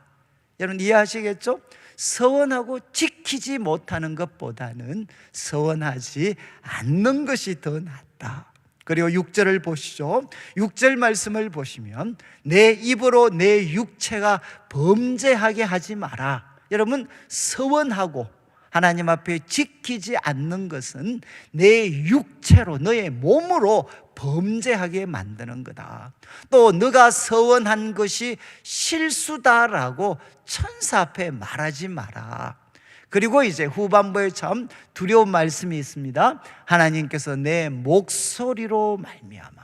여러분 이해하시겠죠? 서원하고 지키지 못하는 것보다는 서원하지 않는 것이 더 낫다. 그리고 6절을 보시죠. 6절 말씀을 보시면 내 입으로 내 육체가 범죄하게 하지 마라. 여러분 서원하고 하나님 앞에 지키지 않는 것은 내 육체로, 너의 몸으로 범죄하게 만드는 거다. 또 너가 서원한 것이 실수다라고 천사 앞에 말하지 마라. 그리고 이제 후반부에 참 두려운 말씀이 있습니다. 하나님께서 내 목소리로 말미암아,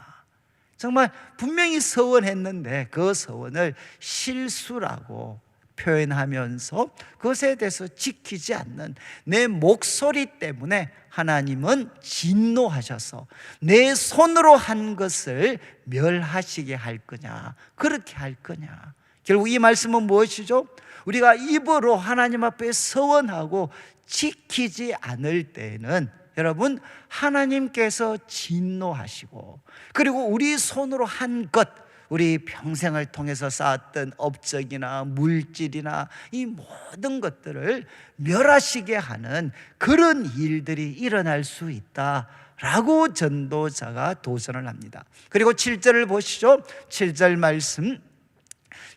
정말 분명히 서원했는데 그 서원을 실수라고 표현하면서 그것에 대해서 지키지 않는 내 목소리 때문에 하나님은 진노하셔서 내 손으로 한 것을 멸하시게 할 거냐, 그렇게 할 거냐. 결국 이 말씀은 무엇이죠? 우리가 입으로 하나님 앞에 서원하고 지키지 않을 때에는 여러분 하나님께서 진노하시고, 그리고 우리 손으로 한 것, 우리 평생을 통해서 쌓았던 업적이나 물질이나 이 모든 것들을 멸하시게 하는 그런 일들이 일어날 수 있다라고 전도자가 도전을 합니다. 그리고 7절을 보시죠. 7절 말씀,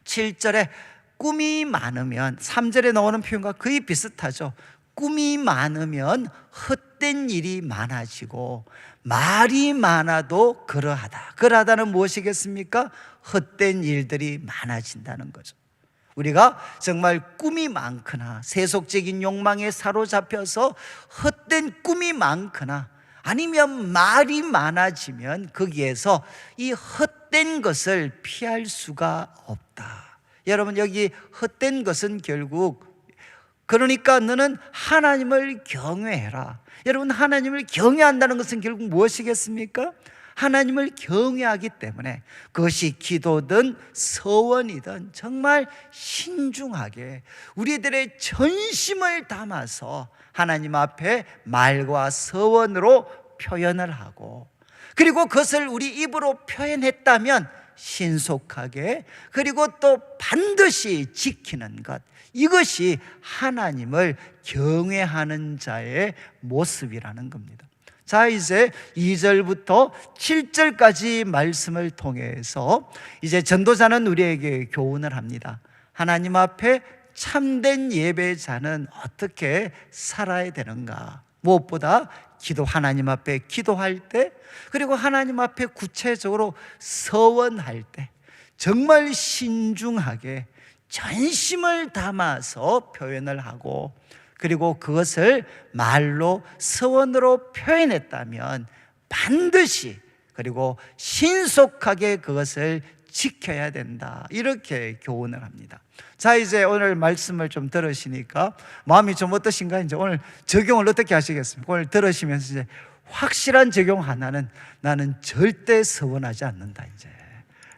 7절에 꿈이 많으면, 3절에 나오는 표현과 거의 비슷하죠. 꿈이 많으면 헛된 일이 많아지고 말이 많아도 그러하다. 그러하다는 무엇이겠습니까? 헛된 일들이 많아진다는 거죠. 우리가 정말 꿈이 많거나 세속적인 욕망에 사로잡혀서 헛된 꿈이 많거나 아니면 말이 많아지면 거기에서 이 헛된 것을 피할 수가 없다. 여러분, 여기 헛된 것은 결국, 그러니까 너는 하나님을 경외해라. 여러분, 하나님을 경외한다는 것은 결국 무엇이겠습니까? 하나님을 경외하기 때문에 그것이 기도든 서원이든 정말 신중하게 우리들의 전심을 담아서 하나님 앞에 말과 서원으로 표현을 하고, 그리고 그것을 우리 입으로 표현했다면 신속하게, 그리고 또 반드시 지키는 것, 이것이 하나님을 경외하는 자의 모습이라는 겁니다. 자, 이제 2절부터 7절까지 말씀을 통해서 이제 전도자는 우리에게 교훈을 합니다. 하나님 앞에 참된 예배자는 어떻게 살아야 되는가? 무엇보다 하나님 앞에 기도할 때, 그리고 하나님 앞에 구체적으로 서원할 때 정말 신중하게 전심을 담아서 표현을 하고, 그리고 그것을 말로 서원으로 표현했다면 반드시, 그리고 신속하게 그것을 지켜야 된다, 이렇게 교훈을 합니다. 자, 이제 오늘 말씀을 좀 들으시니까 마음이 좀 어떠신가? 이제 오늘 적용을 어떻게 하시겠습니까? 오늘 들으시면서 이제 확실한 적용 하나는, 나는 절대 서원하지 않는다. 이제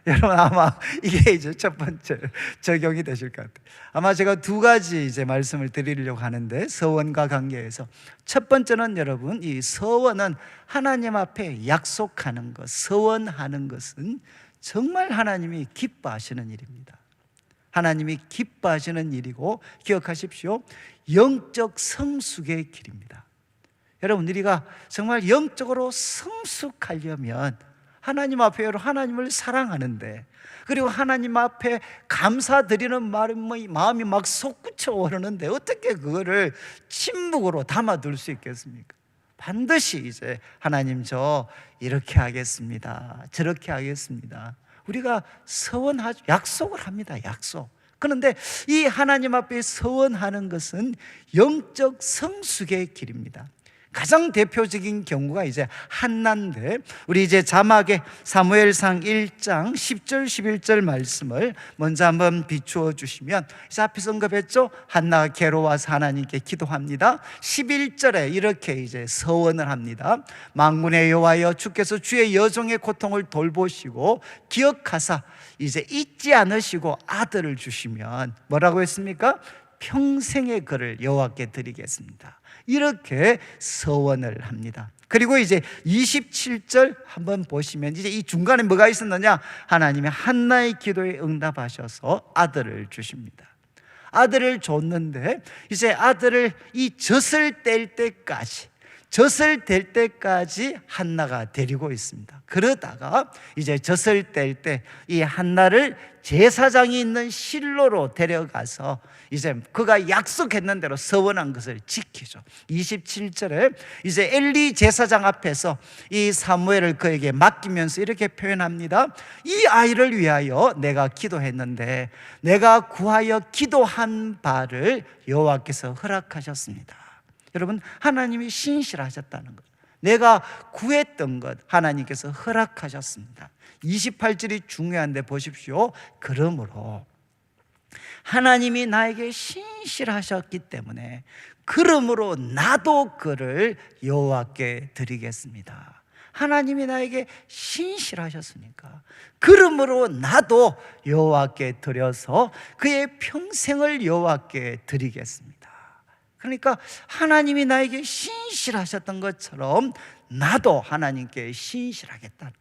여러분, 아마 이게 이제 첫 번째 적용이 되실 것 같아요. 아마 제가 두 가지 이제 말씀을 드리려고 하는데, 서원과 관계해서 첫 번째는, 여러분, 이 서원은 하나님 앞에 약속하는 것, 서원하는 것은 정말 하나님이 기뻐하시는 일입니다. 하나님이 기뻐하시는 일이고, 기억하십시오, 영적 성숙의 길입니다. 여러분, 우리가 정말 영적으로 성숙하려면 하나님 앞에 하나님을 사랑하는데, 그리고 하나님 앞에 감사드리는 마음이 막 솟구쳐 오르는데 어떻게 그거를 침묵으로 담아둘 수 있겠습니까? 반드시 이제 하나님, 저 이렇게 하겠습니다, 저렇게 하겠습니다, 우리가 서원하죠. 약속을 합니다. 약속. 그런데 이 하나님 앞에 서원하는 것은 영적 성숙의 길입니다. 가장 대표적인 경우가 이제 한나인데, 우리 이제 자막에 사무엘상 1장 10절 11절 말씀을 먼저 한번 비추어 주시면, 이제 앞에서 언급했죠. 한나가 괴로워서 하나님께 기도합니다. 11절에 이렇게 이제 서원을 합니다. 만군의 여호와여, 주께서 주의 여종의 고통을 돌보시고 기억하사 이제 잊지 않으시고 아들을 주시면 뭐라고 했습니까? 평생의 그를 여호와께 드리겠습니다. 이렇게 서원을 합니다. 그리고 이제 27절 한번 보시면, 이제 이 중간에 뭐가 있었느냐? 하나님이 한나의 기도에 응답하셔서 아들을 주십니다. 아들을 줬는데, 이제 아들을 이 젖을 뗄 때까지 한나가 데리고 있습니다. 그러다가 이제 젖을 뗄 때 이 한나를 제사장이 있는 실로로 데려가서 이제 그가 약속했는 대로 서원한 것을 지키죠. 27절에 이제 엘리 제사장 앞에서 이 사무엘을 그에게 맡기면서 이렇게 표현합니다. 이 아이를 위하여 내가 기도했는데 내가 구하여 기도한 바를 여호와께서 허락하셨습니다. 여러분, 하나님이 신실하셨다는 것, 내가 구했던 것 하나님께서 허락하셨습니다. 28절이 중요한데 보십시오. 그러므로 하나님이 나에게 신실하셨기 때문에, 그러므로 나도 그를 여호와께 드리겠습니다. 하나님이 나에게 신실하셨으니까, 그러므로 나도 여호와께 드려서 그의 평생을 여호와께 드리겠습니다. 그러니까 하나님이 나에게 신실하셨던 것처럼 나도 하나님께 신실하겠다.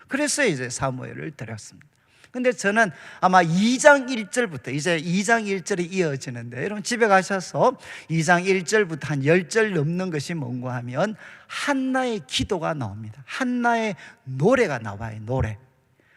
그래서 이제 사무엘을 드렸습니다. 근데 저는 아마 2장 1절부터 이제 2장 1절이 이어지는데, 여러분 집에 가셔서 2장 1절부터 한 10절 넘는 것이 뭔가 하면 한나의 기도가 나옵니다. 한나의 노래가 나와요. 노래.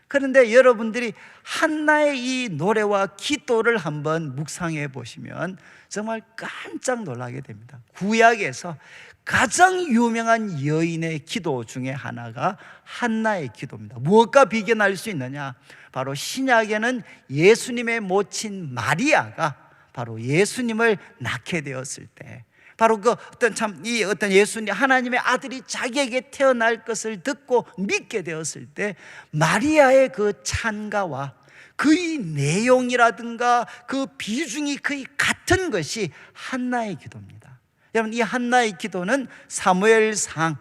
그런데 여러분들이 한나의 이 노래와 기도를 한번 묵상해 보시면 정말 깜짝 놀라게 됩니다. 구약에서 가장 유명한 여인의 기도 중에 하나가 한나의 기도입니다. 무엇과 비견할 수 있느냐? 바로 신약에는 예수님의 모친 마리아가 바로 예수님을 낳게 되었을 때, 바로 그 어떤 예수님 하나님의 아들이 자기에게 태어날 것을 듣고 믿게 되었을 때 마리아의 그 찬가와 그의 내용이라든가 그 비중이 거의 같은 것이 한나의 기도입니다. 여러분, 이 한나의 기도는 사무엘상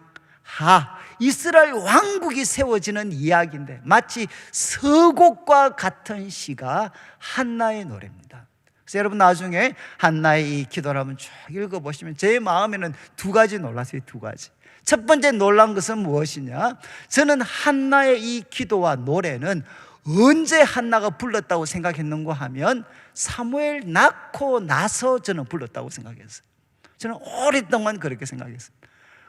이스라엘 왕국이 세워지는 이야기인데 마치 서곡과 같은 시가 한나의 노래입니다. 그래서 여러분 나중에 한나의 이 기도를 한번 쭉 읽어보시면 제 마음에는 두 가지 놀랐어요. 두 가지. 첫 번째 놀란 것은 무엇이냐? 저는 한나의 이 기도와 노래는 언제 한나가 불렀다고 생각했는가 하면 사무엘 낳고 나서 저는 불렀다고 생각했어요. 저는 오랫동안 그렇게 생각했습니다.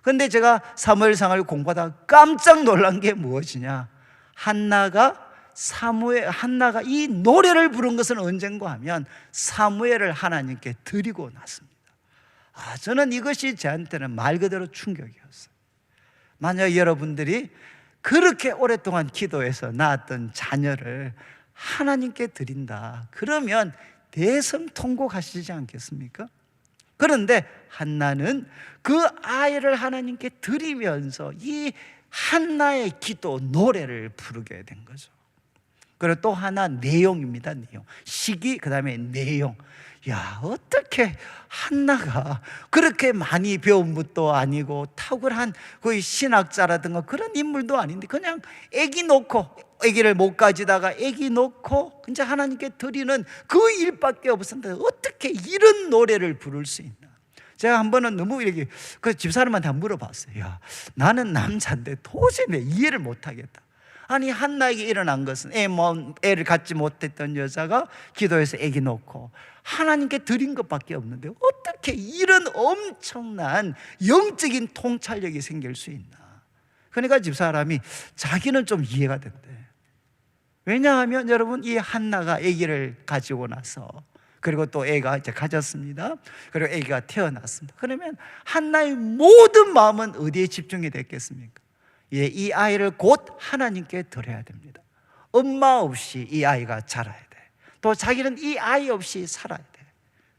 그런데 제가 사무엘상을 공부하다가 깜짝 놀란 게 무엇이냐? 한나가 이 노래를 부른 것은 언젠가 하면 사무엘을 하나님께 드리고 났습니다. 저는 이것이 저한테는 말 그대로 충격이었어요. 만약 여러분들이 그렇게 오랫동안 기도해서 낳았던 자녀를 하나님께 드린다, 그러면 대성통곡하시지 않겠습니까? 그런데 한나는 그 아이를 하나님께 드리면서 이 한나의 기도 노래를 부르게 된 거죠. 그리고 또 하나 내용입니다. 내용. 시기, 그 다음에 내용. 야, 어떻게 한나가 그렇게 많이 배운 것도 아니고 탁월한 거의 신학자라든가 그런 인물도 아닌데 그냥 아기 놓고, 아기를 못 가지다가 아기 놓고 이제 하나님께 드리는 그 일밖에 없었는데 어떻게 이런 노래를 부를 수 있나? 제가 한 번은 너무 이렇게 그 집사람한테 한번 물어봤어요. 야, 나는 남자인데 도저히 내 이해를 못하겠다. 아니, 한나에게 일어난 것은 애를 갖지 못했던 여자가 기도해서 아기 놓고 하나님께 드린 것밖에 없는데 어떻게 이런 엄청난 영적인 통찰력이 생길 수 있나? 그러니까 집사람이 자기는 좀 이해가 된대. 왜냐하면 여러분, 이 한나가 아기를 가지고 나서, 그리고 또 애가 이제 가졌습니다. 그리고 아기가 태어났습니다. 그러면 한나의 모든 마음은 어디에 집중이 됐겠습니까? 이 아이를 곧 하나님께 드려야 됩니다. 엄마 없이 이 아이가 자라야 돼. 또 자기는 이 아이 없이 살아야 돼.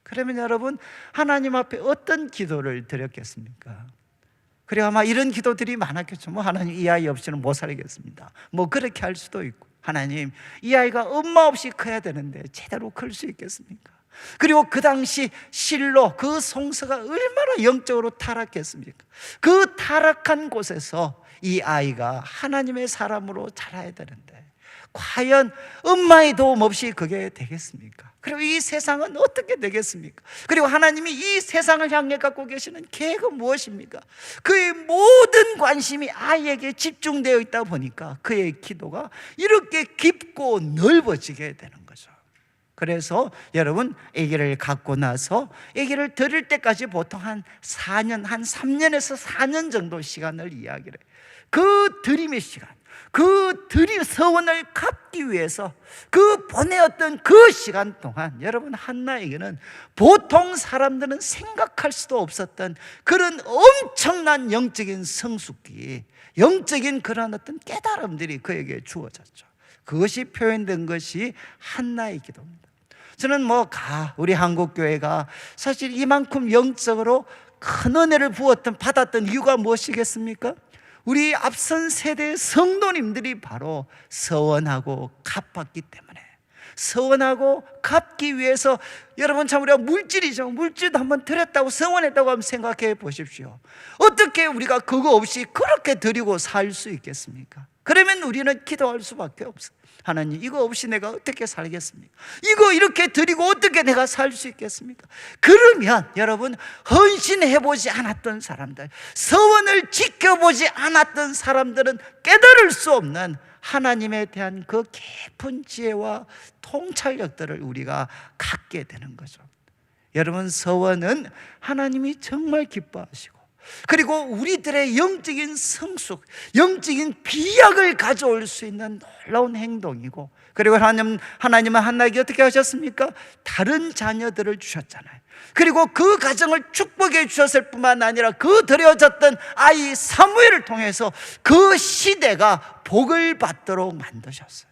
그러면 여러분, 하나님 앞에 어떤 기도를 드렸겠습니까? 그리고 아마 이런 기도들이 많았겠죠. 하나님, 이 아이 없이는 못 살겠습니다. 그렇게 할 수도 있고, 하나님, 이 아이가 엄마 없이 커야 되는데 제대로 클 수 있겠습니까? 그리고 그 당시 실로 그 성서가 얼마나 영적으로 타락했습니까? 그 타락한 곳에서 이 아이가 하나님의 사람으로 자라야 되는데 과연 엄마의 도움 없이 그게 되겠습니까? 그리고 이 세상은 어떻게 되겠습니까? 그리고 하나님이 이 세상을 향해 갖고 계시는 계획은 무엇입니까? 그의 모든 관심이 아이에게 집중되어 있다 보니까 그의 기도가 이렇게 깊고 넓어지게 되는 거죠. 그래서 여러분, 아기를 갖고 나서 아기를 드릴 때까지 보통 한 3년에서 4년 정도 시간을 이야기를 해요. 그 드림의 시간, 그 드림 서원을 갚기 위해서 그 보내었던 그 시간 동안 여러분, 한나에게는 보통 사람들은 생각할 수도 없었던 그런 엄청난 영적인 성숙기, 영적인 그런 어떤 깨달음들이 그에게 주어졌죠. 그것이 표현된 것이 한나의 기도입니다. 저는 우리 한국교회가 사실 이만큼 영적으로 큰 은혜를 받았던 이유가 무엇이겠습니까? 우리 앞선 세대의 성도님들이 바로 서원하고 갚았기 때문에, 서원하고 갚기 위해서 여러분, 참 우리가 물질이죠. 물질도 한번 드렸다고, 서원했다고 한번 생각해 보십시오. 어떻게 우리가 그거 없이 그렇게 드리고 살 수 있겠습니까? 그러면 우리는 기도할 수밖에 없어요. 하나님, 이거 없이 내가 어떻게 살겠습니까? 이거 이렇게 드리고 어떻게 내가 살 수 있겠습니까? 그러면 여러분, 헌신해보지 않았던 사람들, 서원을 지켜보지 않았던 사람들은 깨달을 수 없는 하나님에 대한 그 깊은 지혜와 통찰력들을 우리가 갖게 되는 거죠. 여러분, 서원은 하나님이 정말 기뻐하시고, 그리고 우리들의 영적인 성숙, 영적인 비약을 가져올 수 있는 놀라운 행동이고, 그리고 하나님은 한나에게 어떻게 하셨습니까? 다른 자녀들을 주셨잖아요. 그리고 그 가정을 축복해 주셨을 뿐만 아니라 그 드려졌던 아이 사무엘을 통해서 그 시대가 복을 받도록 만드셨어요.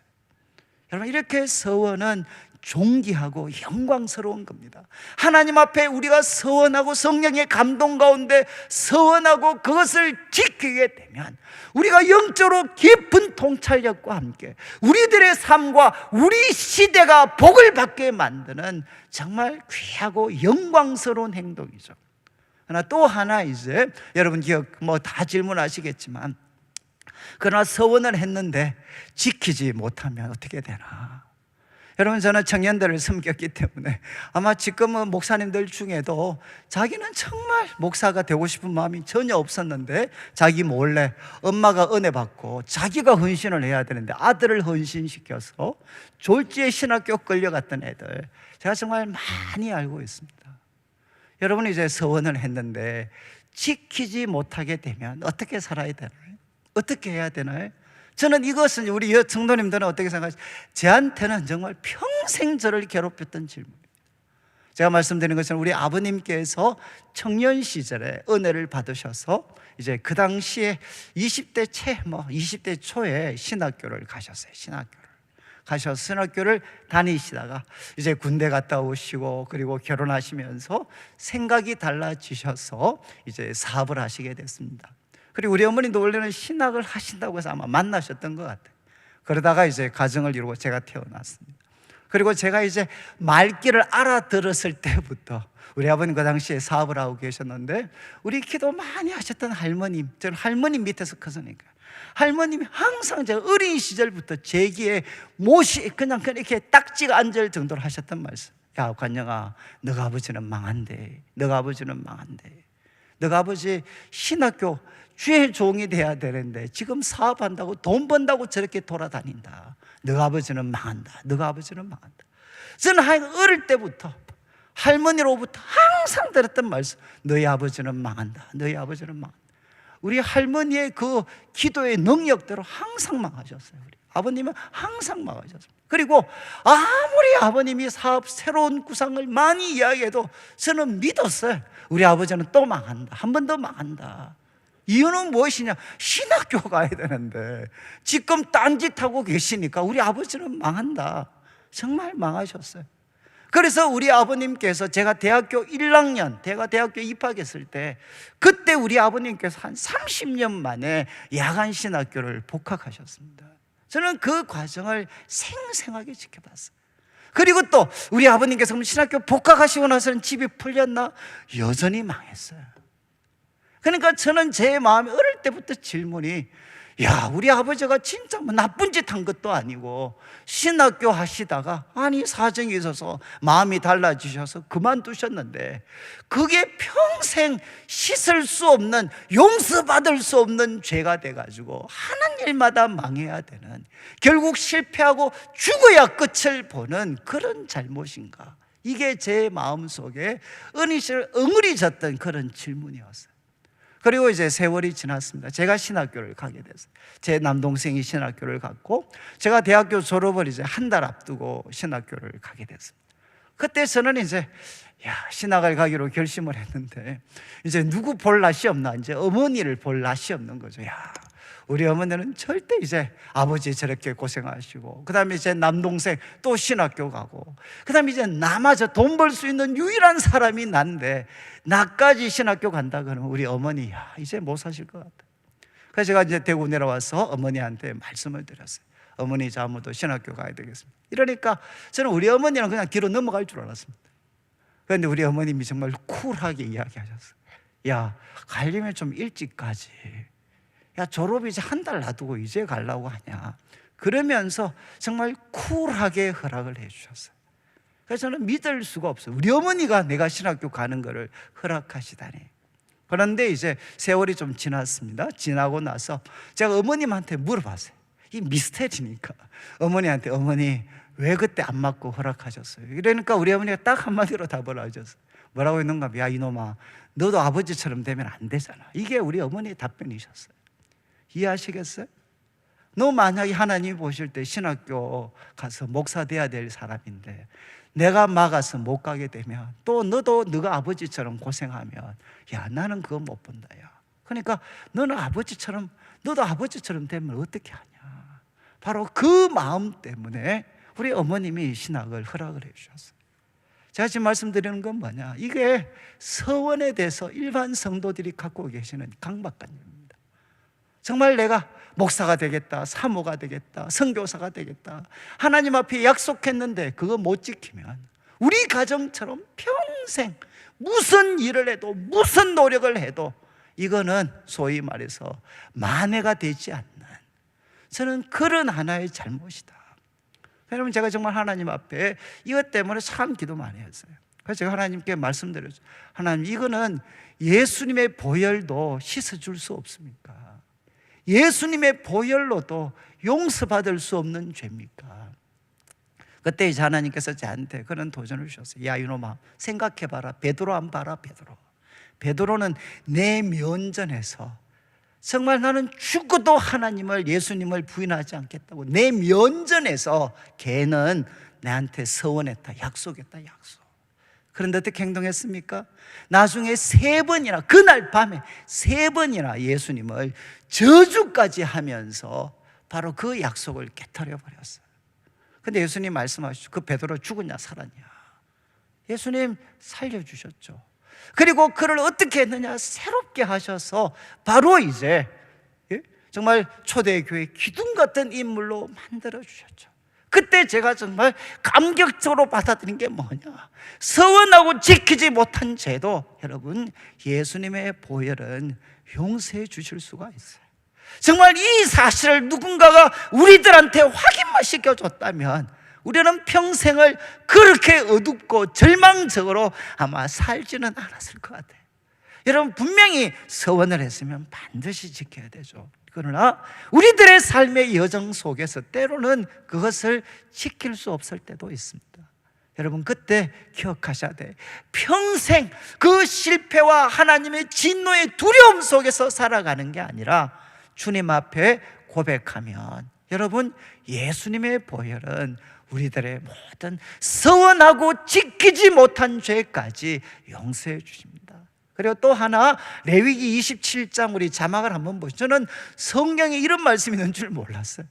여러분, 이렇게 서원은 존귀하고 영광스러운 겁니다. 하나님 앞에 우리가 서원하고 성령의 감동 가운데 서원하고 그것을 지키게 되면 우리가 영적으로 깊은 통찰력과 함께 우리들의 삶과 우리 시대가 복을 받게 만드는 정말 귀하고 영광스러운 행동이죠. 그러나 또 하나, 이제 여러분 다 질문하시겠지만, 그러나 서원을 했는데 지키지 못하면 어떻게 되나? 여러분, 저는 청년들을 섬겼기 때문에 아마 지금은 목사님들 중에도 자기는 정말 목사가 되고 싶은 마음이 전혀 없었는데 자기 몰래 엄마가 은혜 받고 자기가 헌신을 해야 되는데 아들을 헌신시켜서 졸지에 신학교 끌려갔던 애들, 제가 정말 많이 알고 있습니다. 여러분, 이제 서원을 했는데 지키지 못하게 되면 어떻게 살아야 되나요? 어떻게 해야 되나요? 저는 이것은 우리 성도님들은 어떻게 생각하세요? 저한테는 정말 평생 저를 괴롭혔던 질문입니다. 제가 말씀드린 것은 우리 아버님께서 청년 시절에 은혜를 받으셔서 이제 그 당시에 20대 초에 신학교를 가셨어요. 신학교를 다니시다가 이제 군대 갔다 오시고 그리고 결혼하시면서 생각이 달라지셔서 이제 사업을 하시게 됐습니다. 그리고 우리 어머니도 원래는 신학을 하신다고 해서 아마 만나셨던 것 같아요. 그러다가 이제 가정을 이루고 제가 태어났습니다. 그리고 제가 이제 말귀를 알아들었을 때부터 우리 아버님 그 당시에 사업을 하고 계셨는데, 우리 기도 많이 하셨던 할머님, 저는 할머님 밑에서 컸으니까 할머님이 항상 제가 어린 시절부터 제 귀에 못이 그냥 이렇게 딱지가 앉을 정도로 하셨던 말씀. 야, 관영아, 너가 아버지는 망한데, 너가 아버지는 망한데, 너가 아버지 신학교 주의 종이 돼야 되는데 지금 사업한다고 돈 번다고 저렇게 돌아다닌다. 너가 아버지는 망한다. 너가 아버지는 망한다. 저는 어릴 때부터 할머니로부터 항상 들었던 말씀, 너희 아버지는 망한다. 너희 아버지는 망한다. 우리 할머니의 그 기도의 능력대로 항상 망하셨어요. 우리 아버님은 항상 망하셨습니다. 그리고 아무리 아버님이 사업 새로운 구상을 많이 이야기해도 저는 믿었어요. 우리 아버지는 또 망한다. 한 번 더 망한다. 이유는 무엇이냐? 신학교 가야 되는데 지금 딴짓하고 계시니까 우리 아버지는 망한다. 정말 망하셨어요. 그래서 우리 아버님께서 제가 대학교 1학년, 대학교 입학했을 때 그때 우리 아버님께서 한 30년 만에 야간 신학교를 복학하셨습니다. 저는 그 과정을 생생하게 지켜봤어요. 그리고 또 우리 아버님께서 신학교 복학하시고 나서는 집이 풀렸나? 여전히 망했어요. 그러니까 저는 제 마음에 어릴 때부터 질문이, 야, 우리 아버지가 진짜 뭐 나쁜 짓 한 것도 아니고 신학교 하시다가 아니 사정이 있어서 마음이 달라지셔서 그만두셨는데 그게 평생 씻을 수 없는, 용서받을 수 없는 죄가 돼가지고 하는 일마다 망해야 되는, 결국 실패하고 죽어야 끝을 보는 그런 잘못인가? 이게 제 마음속에 은희실 응어리졌던 그런 질문이었어요. 그리고 이제 세월이 지났습니다. 제가 신학교를 가게 됐어요. 제 남동생이 신학교를 갔고 제가 대학교 졸업을 이제 한 달 앞두고 신학교를 가게 됐습니다. 그때 저는 이제 신학을 가기로 결심을 했는데 이제 누구 볼 낯이 없나, 이제 어머니를 볼 낯이 없는 거죠. 우리 어머니는 절대 이제 아버지 저렇게 고생하시고, 그 다음에 이제 남동생 또 신학교 가고, 그 다음에 이제 나마저 돈 벌 수 있는 유일한 사람이 난데 나까지 신학교 간다 그러면 우리 어머니 이제 못 사실 것 같아요. 그래서 제가 이제 대구 내려와서 어머니한테 말씀을 드렸어요. 어머니, 저 아무도 신학교 가야 되겠습니다. 이러니까 저는 우리 어머니는 그냥 뒤로 넘어갈 줄 알았습니다. 그런데 우리 어머님이 정말 쿨하게 이야기하셨어요. 야, 가려면 좀 일찍 가지. 야, 졸업이 이제 한 달 놔두고 이제 가려고 하냐? 그러면서 정말 쿨하게 허락을 해주셨어요. 그래서 저는 믿을 수가 없어요. 우리 어머니가 내가 신학교 가는 것을 허락하시다니. 그런데 이제 세월이 좀 지났습니다. 지나고 나서 제가 어머님한테 물어봤어요. 이 미스테리니까 어머니한테, 어머니 왜 그때 안 맞고 허락하셨어요? 이러니까 우리 어머니가 딱 한마디로 답을 하셨어요. 뭐라고 했는가 하면, 야 이놈아, 너도 아버지처럼 되면 안 되잖아. 이게 우리 어머니의 답변이셨어요. 이해하시겠어요? 너 만약에 하나님이 보실 때 신학교 가서 목사 돼야 될 사람인데 내가 막아서 못 가게 되면, 또 너도 너가 아버지처럼 고생하면, 야 나는 그거 못 본다. 야 그러니까 너는 아버지처럼, 너도 아버지처럼 되면 어떻게 하냐. 바로 그 마음 때문에 우리 어머님이 신학을 허락을 해 주셨어요. 제가 지금 말씀드리는 건 뭐냐, 이게 서원에 대해서 일반 성도들이 갖고 계시는 강박관념입니다. 정말 내가 목사가 되겠다, 사모가 되겠다, 선교사가 되겠다, 하나님 앞에 약속했는데 그거 못 지키면 우리 가정처럼 평생 무슨 일을 해도 무슨 노력을 해도 이거는 소위 말해서 만회가 되지 않는, 저는 그런 하나의 잘못이다. 여러분, 제가 정말 하나님 앞에 이것 때문에 참 기도 많이 했어요. 그래서 제가 하나님께 말씀드렸죠. 하나님, 이거는 예수님의 보혈도 씻어줄 수 없습니까? 예수님의 보혈로도 용서받을 수 없는 죄입니까? 그때 이제 하나님께서 저한테 그런 도전을 주셨어요. 야 이놈아, 생각해봐라. 베드로 안 봐라. 베드로는 내 면전에서 정말 나는 죽어도 하나님을, 예수님을 부인하지 않겠다고 내 면전에서 걔는 나한테 서원했다, 약속했다, 약속. 그런데 어떻게 행동했습니까? 나중에 3번이나, 그날 밤에 3번이나 예수님을 저주까지 하면서 바로 그 약속을 깨트려 버렸어요. 근데 예수님 말씀하시죠. 그 베드로 죽었냐 살았냐? 예수님 살려주셨죠. 그리고 그를 어떻게 했느냐, 새롭게 하셔서 바로 이제 정말 초대교회 기둥 같은 인물로 만들어 주셨죠. 그때 제가 정말 감격적으로 받아들인 게 뭐냐, 서원하고 지키지 못한 죄도 여러분 예수님의 보혈은 용서해 주실 수가 있어요. 정말 이 사실을 누군가가 우리들한테 확인만 시켜줬다면 우리는 평생을 그렇게 어둡고 절망적으로 아마 살지는 않았을 것 같아요. 여러분, 분명히 서원을 했으면 반드시 지켜야 되죠. 그러나 우리들의 삶의 여정 속에서 때로는 그것을 지킬 수 없을 때도 있습니다. 여러분, 그때 기억하셔야 돼. 평생 그 실패와 하나님의 진노의 두려움 속에서 살아가는 게 아니라 주님 앞에 고백하면, 여러분, 예수님의 보혈은 우리들의 모든 서원하고 지키지 못한 죄까지 용서해 주십니다. 그리고 또 하나, 레위기 27장 우리 자막을 한번 보시죠. 저는 성경에 이런 말씀이 있는 줄 몰랐어요.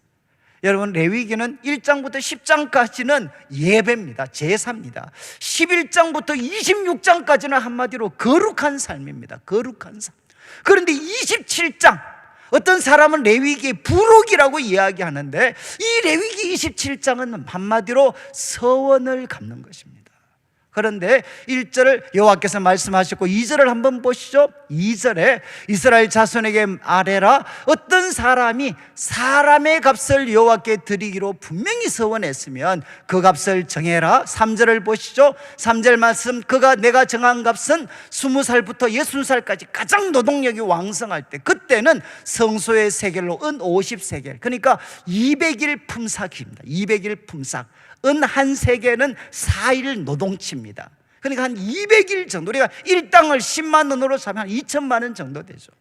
여러분, 레위기는 1장부터 10장까지는 예배입니다. 제사입니다. 11장부터 26장까지는 한마디로 거룩한 삶입니다. 거룩한 삶. 그런데 27장, 어떤 사람은 레위기의 부록이라고 이야기하는데 이 레위기 27장은 한마디로 서원을 갚는 것입니다. 그런데 1절을 여호와께서 말씀하셨고 2절을 한번 보시죠. 2절에 이스라엘 자손에게 아뢰라, 어떤 사람이 사람의 값을 여호와께 드리기로 분명히 서원했으면 그 값을 정해라. 3절을 보시죠. 3절 말씀, 그가 내가 정한 값은 20살부터 60살까지 가장 노동력이 왕성할 때, 그때는 성소의 세겔로 은 50세겔, 그러니까 200일 품삯입니다. 200일 품삯. 은 한 세겔은 4일 노동치입니다. 그러니까 한 200일 정도, 우리가 일당을 10만 원으로 사면 한 2천만 원 정도 되죠.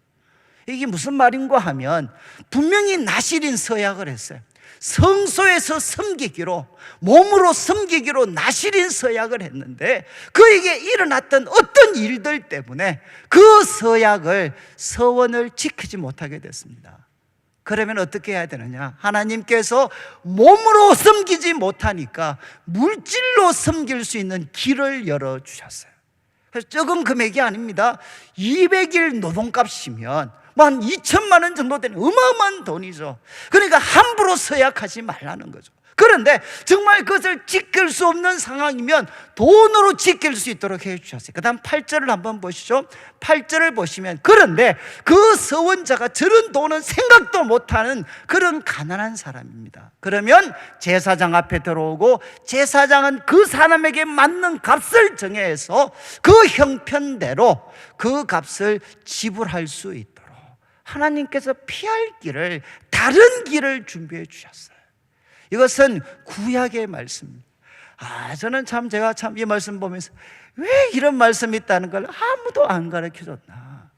이게 무슨 말인가 하면 분명히 나실인 서약을 했어요. 성소에서 섬기기로, 몸으로 섬기기로 나실인 서약을 했는데 그에게 일어났던 어떤 일들 때문에 그 서약을, 서원을 지키지 못하게 됐습니다. 그러면 어떻게 해야 되느냐? 하나님께서 몸으로 섬기지 못하니까 물질로 섬길 수 있는 길을 열어주셨어요. 그래서 적은 금액이 아닙니다. 200일 노동값이면 한 2천만 원 정도 되는 어마어마한 돈이죠. 그러니까 함부로 서약하지 말라는 거죠. 그런데 정말 그것을 지킬 수 없는 상황이면 돈으로 지킬 수 있도록 해주셨어요. 그 다음 8절을 한번 보시죠. 8절을 보시면, 그런데 그 서원자가 저런 돈은 생각도 못하는 그런 가난한 사람입니다. 그러면 제사장 앞에 들어오고, 제사장은 그 사람에게 맞는 값을 정해서 그 형편대로 그 값을 지불할 수 있도록 하나님께서 피할 길을, 다른 길을 준비해 주셨어요. 이것은 구약의 말씀입니다. 저는 제가 이 말씀 보면서 왜 이런 말씀이 있다는 걸 아무도 안 가르쳐 줬나.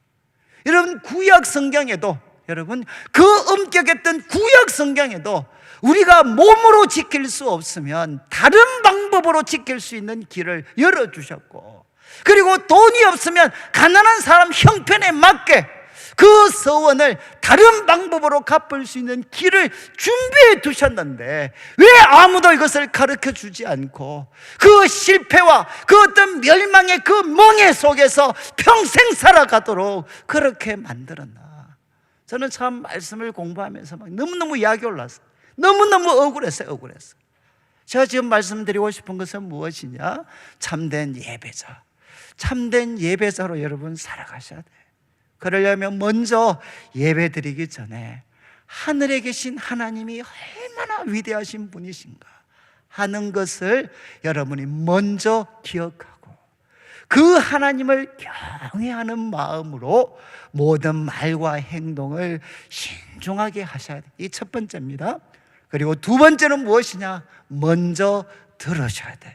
여러분, 구약 성경에도, 여러분, 그 엄격했던 구약 성경에도 우리가 몸으로 지킬 수 없으면 다른 방법으로 지킬 수 있는 길을 열어주셨고, 그리고 돈이 없으면 가난한 사람 형편에 맞게 그 서원을 다른 방법으로 갚을 수 있는 길을 준비해 두셨는데, 왜 아무도 이것을 가르쳐 주지 않고 그 실패와 그 어떤 멸망의 그 멍에 속에서 평생 살아가도록 그렇게 만들었나. 저는 참 말씀을 공부하면서 막 너무너무 약이 올랐어요. 너무너무 억울했어요. 제가 지금 말씀드리고 싶은 것은 무엇이냐? 참된 예배자, 참된 예배자로 여러분 살아가셔야 돼요. 그러려면 먼저 예배드리기 전에 하늘에 계신 하나님이 얼마나 위대하신 분이신가 하는 것을 여러분이 먼저 기억하고, 그 하나님을 경외하는 마음으로 모든 말과 행동을 신중하게 하셔야 돼요. 이 첫 번째입니다. 그리고 두 번째는 무엇이냐? 먼저 들으셔야 돼요.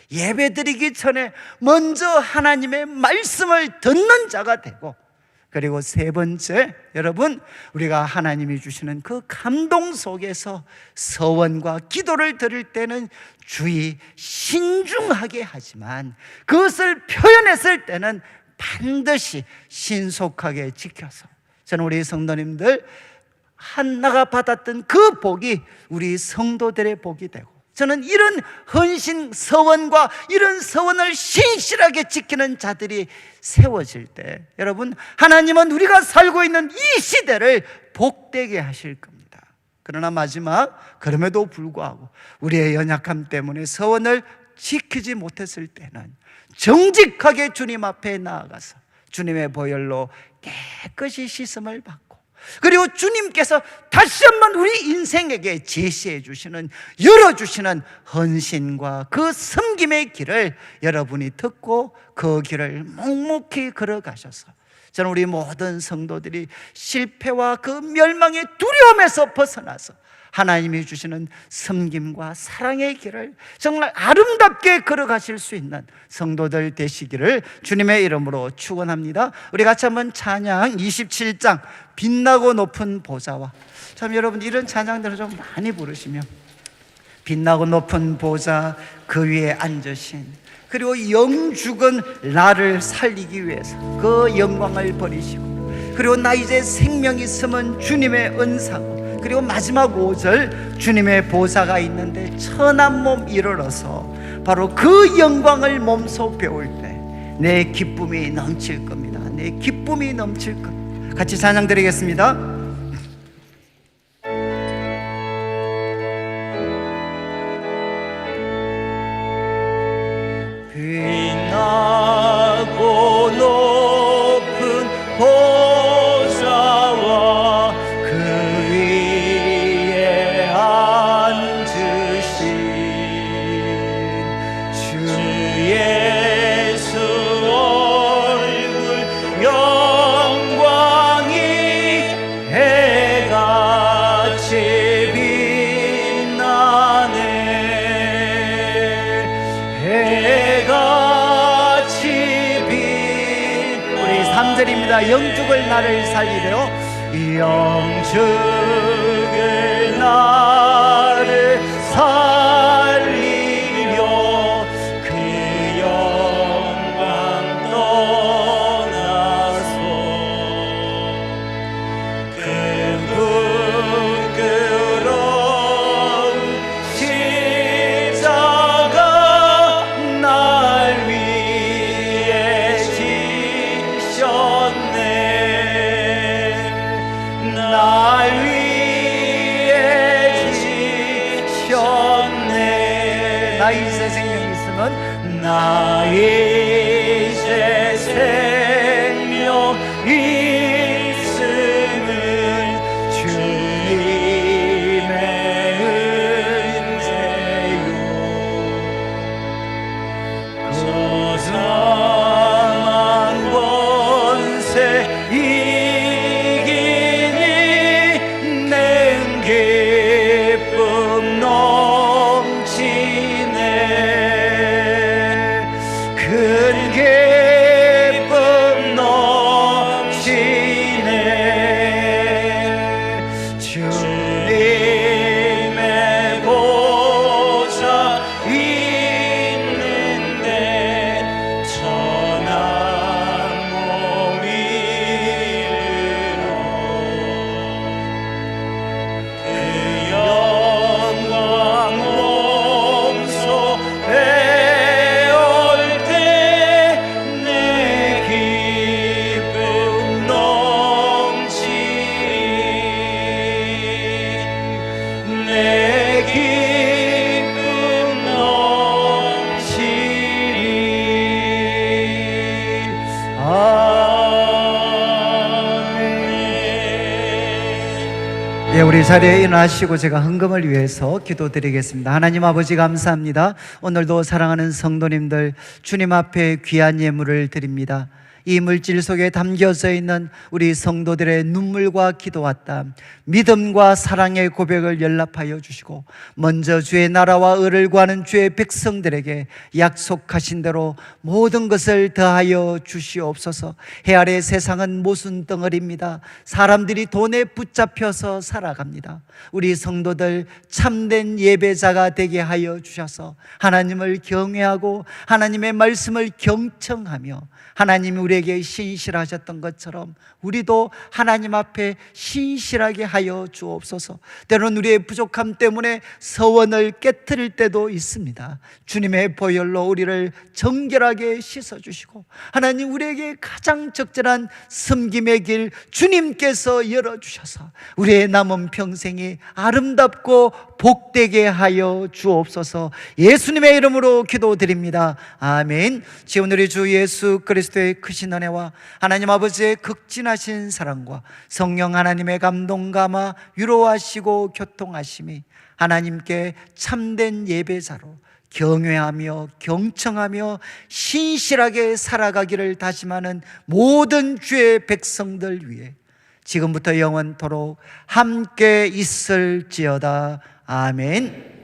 예배드리기 전에 먼저 하나님의 말씀을 듣는 자가 되고, 그리고 세 번째, 여러분, 우리가 하나님이 주시는 그 감동 속에서 서원과 기도를 드릴 때는 주의 신중하게 하지만, 그것을 표현했을 때는 반드시 신속하게 지켜서, 저는 우리 성도님들 한나가 받았던 그 복이 우리 성도들의 복이 되고, 저는 이런 헌신 서원과 이런 서원을 신실하게 지키는 자들이 세워질 때, 여러분, 하나님은 우리가 살고 있는 이 시대를 복되게 하실 겁니다. 그러나 마지막, 그럼에도 불구하고 우리의 연약함 때문에 서원을 지키지 못했을 때는 정직하게 주님 앞에 나아가서 주님의 보혈로 깨끗이 씻음을 받고, 그리고 주님께서 다시 한번 우리 인생에게 제시해 주시는, 열어주시는 헌신과 그 섬김의 길을 여러분이 듣고 그 길을 묵묵히 걸어가셔서, 저는 우리 모든 성도들이 실패와 그 멸망의 두려움에서 벗어나서 하나님이 주시는 섬김과 사랑의 길을 정말 아름답게 걸어가실 수 있는 성도들 되시기를 주님의 이름으로 축원합니다. 우리 같이 한번 찬양 27장 빛나고 높은 보좌와, 참 여러분 이런 찬양들을 좀 많이 부르시면, 빛나고 높은 보좌 그 위에 앉으신, 그리고 영죽은 나를 살리기 위해서 그 영광을 버리시고, 그리고 나 이제 생명이 있으면 주님의 은사고, 그리고 마지막 5절, 주님의 보좌가 있는데 천한 몸 이르러서 바로 그 영광을 몸소 배울 때 내 기쁨이 넘칠 겁니다. 내 기쁨이 넘칠 겁니다. 같이 찬양 드리겠습니다. 빛나고 높은 보좌와 그 위에 앉으신 주 예수 얼굴 영광이 해같이 빛나네. 해같이 빛, 우리 3절입니다. 영죽을 나를 살리려, 영죽을 나를 살리려, 그 영광 떠나서 그 부끄러운 십자가 날 위해 지셨네. 날 위해 큰 기쁨 넘치네. 주님의 보좌 있는데 천한 몸 이르러 그 영광 몸소 배울 때 내 기쁨 넘치리. 내 기쁨 넘치리. 아멘. 예, 우리 자리에 일어나시고 제가 헌금을 위해서 기도드리겠습니다. 하나님 아버지 감사합니다. 오늘도 사랑하는 성도님들 주님 앞에 귀한 예물을 드립니다. 이 물질 속에 담겨져 있는 우리 성도들의 눈물과 기도와 땀, 믿음과 사랑의 고백을 연락하여 주시고 먼저 주의 나라와 의를 구하는 주의 백성들에게 약속하신 대로 모든 것을 더하여 주시옵소서. 해 아래 세상은 모순 덩어리입니다. 사람들이 돈에 붙잡혀서 살아갑니다. 우리 성도들 참된 예배자가 되게 하여 주셔서 하나님을 경외하고 하나님의 말씀을 경청하며 하나님이 우리에게 신실하셨던 것처럼 우리도 하나님 앞에 신실하게 하여 주옵소서. 때로는 우리의 부족함 때문에 서원을 깨트릴 때도 있습니다. 주님의 보혈로 우리를 정결하게 씻어주시고 하나님 우리에게 가장 적절한 섬김의 길 주님께서 열어주셔서 우리의 남은 평생이 아름답고 복되게 하여 주옵소서. 예수님의 이름으로 기도드립니다. 아멘. 지금 우리 주 예수 그리스도의 크신 은혜와 하나님 아버지의 극진하신 사랑과 성령 하나님의 감동 감화 위로하시고 교통하심이 하나님께 참된 예배자로 경외하며 경청하며 신실하게 살아가기를 다짐하는 모든 주의 백성들 위해 지금부터 영원토록 함께 있을지어다. 아멘.